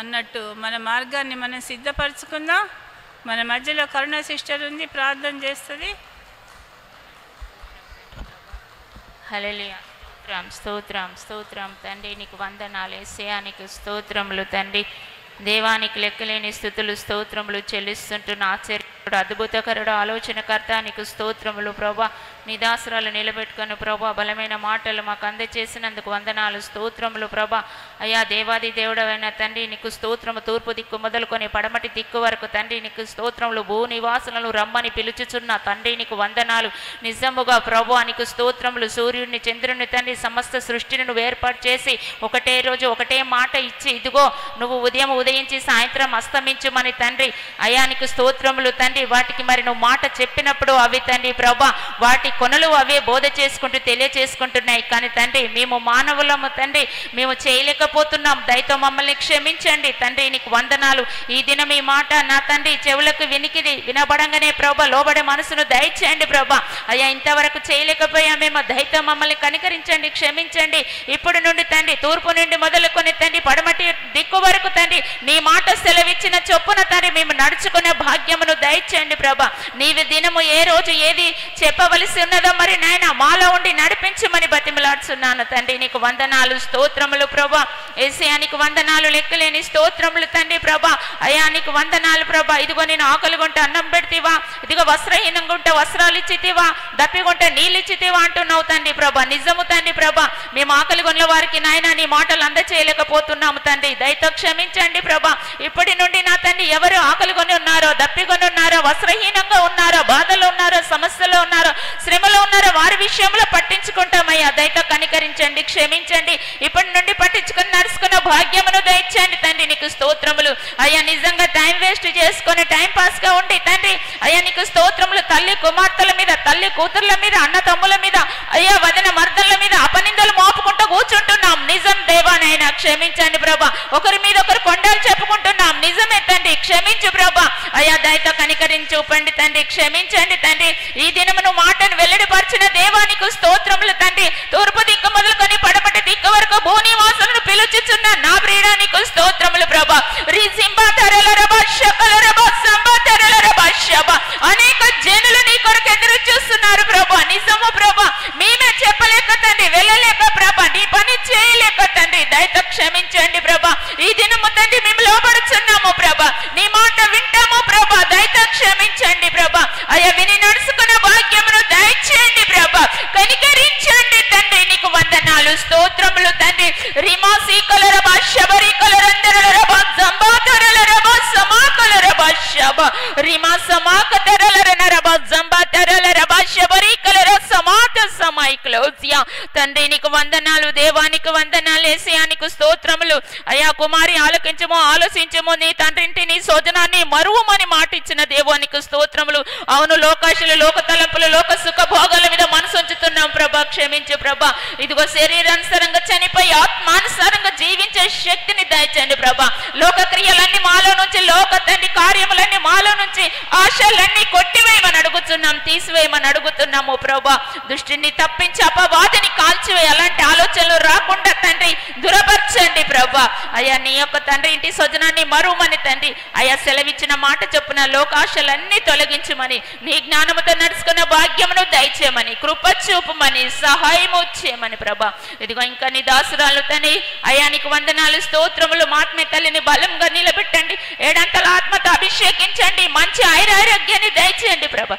అన్నట్టు మన మార్గాన్ని మనం సిద్ధపరచుకుందాం. మన మధ్యలో కరుణ సిస్టర్ ఉంది, ప్రార్థన చేస్తుంది. హల్లెలూయా. స్తోత్రం తండ్రి, నీకు వందనాలు. యేసయ్యా నీకు స్తోత్రములు తండ్రి. దేవానికి లెక్కలేని స్తుతులు స్తోత్రములు చెల్లిస్తుంటున్న ఆశ్చర్యకరుడు, అద్భుతకరుడు, ఆలోచనకర్త నీకు స్తోత్రములు ప్రభా. నీ దాసురాలు నిలబెట్టుకొని ప్రభా బలమైన మాటలు మాకు అందచేసినందుకు వందనాలు, స్తోత్రములు ప్రభా. అయ్యా దేవాది దేవుడవైన తండ్రి నీకు స్తోత్రము. తూర్పు దిక్కు మొదలుకొని పడమటి దిక్కు వరకు తండ్రి నీకు స్తోత్రములు. భూ నివాసులను రమ్మని పిలుచుచున్న తండ్రి నీకు వందనాలు. నిజముగా ప్రభా నీకు స్తోత్రములు. సూర్యుడిని చంద్రుని తండ్రి సమస్త సృష్టిని నువ్వు ఏర్పాటు చేసి ఒకటే రోజు ఒకటే మాట ఇచ్చి, ఇదిగో నువ్వు ఉదయం ఉదయించి సాయంత్రం అస్తమించుమని తండ్రి అయ్యా నీకు స్తోత్రములు తండ్రి. వాటికి మరి నువ్వు మాట చెప్పినప్పుడు అవి తండ్రి ప్రభా వాటి కొనలు అవే బోధ చేసుకుంటూ తెలియచేసుకుంటున్నాయి. కానీ తండ్రి మేము మానవులము తండ్రి, మేము చేయలేకపోతున్నాం. దయతో మమ్మల్ని క్షమించండి తండ్రి. నీకు వందనాలు. ఈ దినం ఈ మాట నా తండ్రి చెవులకు వినికిది వినబడంగానే ప్రభా లోబడే మనసును దయచేయండి ప్రభా. అయ్యా ఇంతవరకు చేయలేకపోయామేమో, దయతో మమ్మల్ని కనికరించండి, క్షమించండి. ఇప్పుడు నుండి తండ్రి తూర్పు నుండి మొదలుకొని తండ్రి పడమటి దిక్కు వరకు తండ్రి నీ మాట సెలవిచ్చిన చొప్పున తండ్రి మేము నడుచుకునే భాగ్యమును దయచేయండి ప్రభా. నీవి దినము ఏ రోజు ఏది చెప్పవలసి ఉన్నదో మరి నాయన మాలో ఉండి నడిపించమని బతిమలాడుచున్నాను తండ్రి. నీకు వందనాలు, స్తోత్రములు ప్రభా. యేసయ్యా నీకు వందనాలు, లెక్కలేని స్తోత్రములు తండ్రి ప్రభా. అయ్యా నీకు వందనాలు ప్రభా. ఇదిగో నేను ఆకలిగొంటే అన్నం పెడితేవా, ఇదిగో వస్త్రహీనంగా ఉంటే వస్త్రాలు ఇచ్చితేవా, దప్పిగొంటే నీళ్ళు ఇచ్చితేవా అంటున్నావు తండ్రి ప్రభా. నిజము తండ్రి ప్రభా. మేము ఆకలిగొన్న వారికి నాయన నీ మాటలు అందచేయలేకపోతున్నాము తండ్రి. దయతో క్షమించండి ప్రభా. ఇప్పటి నుండి నా తండ్రి ఎవరు ఆకలిగొని ఉన్నారో, దప్పిగొని ఉన్నారో, వస్త్రహీనంగా ఉన్నారో, బాధలో ఉన్నారో, సమస్యలో ఉన్నారో, శ్రమలో ఉన్నారో వారి విషయంలో పట్టించుకుంటామయ్యా. దయతో కనికరించండి, క్షమించండి. ఇప్పటి నుండి పట్టించుకొని నడుచుకున్న భాగ్యమును దయచేయండి తండ్రి. నీకు స్తోత్రములు అయ్యా. నిజంగా టైం వేస్ట్ చేసుకొని టైం పాస్ గా ఉండి తండ్రి అయ్యా నీకు స్తోత్రములు. తల్లి కుమార్తెల మీద, తల్లి కూతుర్ల మీద, అన్న తమ్ముల మీద, అయ్యా వదిన మర్దల మీద అపనిందలు మోపుకుంటూ కూర్చుంటున్నాం. నిజం దేవానైనా క్షమించండి ప్రభా. ఒకరి మీద ఒకరు కొండలు చెప్పుకుంటున్నాం. నిజమే తండ్రి, క్షమించు ప్రభా. అయ్యా దయతో కనికరించి చూపండి తండ్రి, క్షమించండి తండ్రి. ఈ దినమును మాటను వెల్లడిపరిచిన దేవానికి స్తోత్రములు తండ్రి. తూర్పు దిక్కు మొదలుకొని పడమటి దిక్కు వరకు భూనివాసులను పిలుచుచున్న నా ప్రియుడానికి స్తోత్రములు ప్రభా. అనేక జనులు నీ కొరకు ఎదురు చూస్తున్నారు ప్రభా. నిజము ప్రభా. మేమే చెప్పలేక తండ్రి, వెళ్ళలేక ప్రభా, నీ పని చేయలేక తండ్రి. దయతో క్షమించండి ప్రభా. ఈ దినము తండ్రి మేము లోబడుచున్నాము ప్రభా. నీ మాట వింటాము ప్రభా. దయతో క్షమించండి ప్రభా. అయ్యా విని నడుచుకున్న భాగ్యమును దయచేయండి ప్రభా. కనికరించండి తండ్రి. నీకు వందనాలు, స్తోత్రములు తండ్రి. రిమాసి కలరబా శబరి కలరందరలరబా జంబాతరలరబా సమాకలరబా శబ రిమా సమాకతరలరనరబా జంబాతరలరబా శబరి కలర సమాత సమైక్లోజియా. తండ్రి నీకు వందనాలు, దేవానికి వందనాలు, యేసయ్యానికి స్తోత్రములు. అయ్యా కుమారి ఆలకించము, ఆలోచించము. నీ తండ్రింటి నీ సోదనాన్ని మరువమని మాటిచ్చిన దేవానికి స్తోత్రములు. అవును, లోకాశలు, లోక తలంపులు, లోక సుఖ భోగాల మీద మనసు ఉంచుతున్నాం ప్రభా. క్షమించు ప్రభా. ఇదిగో శరీరానుసారంగా చనిపోయి ఆత్మానుసారంగా జీవించే శక్తిని దయచండి ప్రభా. లోక క్రియలన్నీ మాలో నుంచి, లోక తండ్రి కార్యములన్నీ మాలో నుంచి, ఆశలన్నీ కొట్టివేయమని అడుగుతున్నాం, తీసివేయమని అడుగుతున్నాము ప్రభా. దృష్టిని తప్పించి అపవాదిని కాల్చివేయ, అలాంటి ఆలోచనలు రాకుండా తండ్రి దురపరచండి ప్రభా. అయ్యా నీ యొక్క తండ్రి ఇంటి స్వజనాన్ని మరువమని తండ్రి అయ్యా సెలవిచ్చిన మాట చొప్పున లోకాశలన్నీ తొలగించమని, నీ జ్ఞానముతో నడుచుకున్న భాగ్యమును దయచేయమని, కృప చూపమని, సహాయము చేయమని ప్రభా. ఇదిగో ఇంకా నీ దాసురాలు తండ్రి అయ్యా నీకు వందనాలు, స్తోత్రములు. మాత్మే తల్లిని బలంగా నిలబెట్టండి, ఏడంతల ఆత్మతో అభిషేకించండి, మంచి ఆరోగ్యాన్ని దయచేయండి ప్రభా.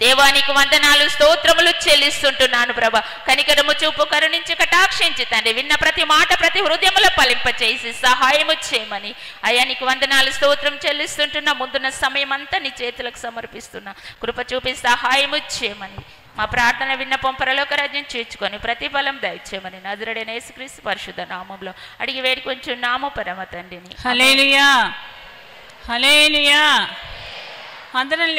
దేవానికి వందనాలు, స్తోత్రములు చెల్లిస్తుంటున్నాను ప్రభా. కనికరము చూపు, కరుణించి కటాక్షించి తండ్రి విన్న ప్రతి మాట ప్రతి హృదయములో ఫలింపచేసి సహాయము చేయమని అయ్యా నీకు వందనాలు, స్తోత్రం చెల్లిస్తుంటున్నా. ముందున్న సమయం అంతా నీ చేతులకు సమర్పిస్తున్నా. కృప చూపి సహాయము చేయమని, మా ప్రార్థన విన్నపం పరలోక రాజ్యం చేర్చుకొని ప్రతిఫలం దయచేయమని నజరేయుడైన యేసుక్రీస్తు పరిశుద్ధ నామములో అడిగి వేడుకొంచున్నాము పరమ తండ్రిని. హల్లెలూయా, హల్లెలూయా. అందరం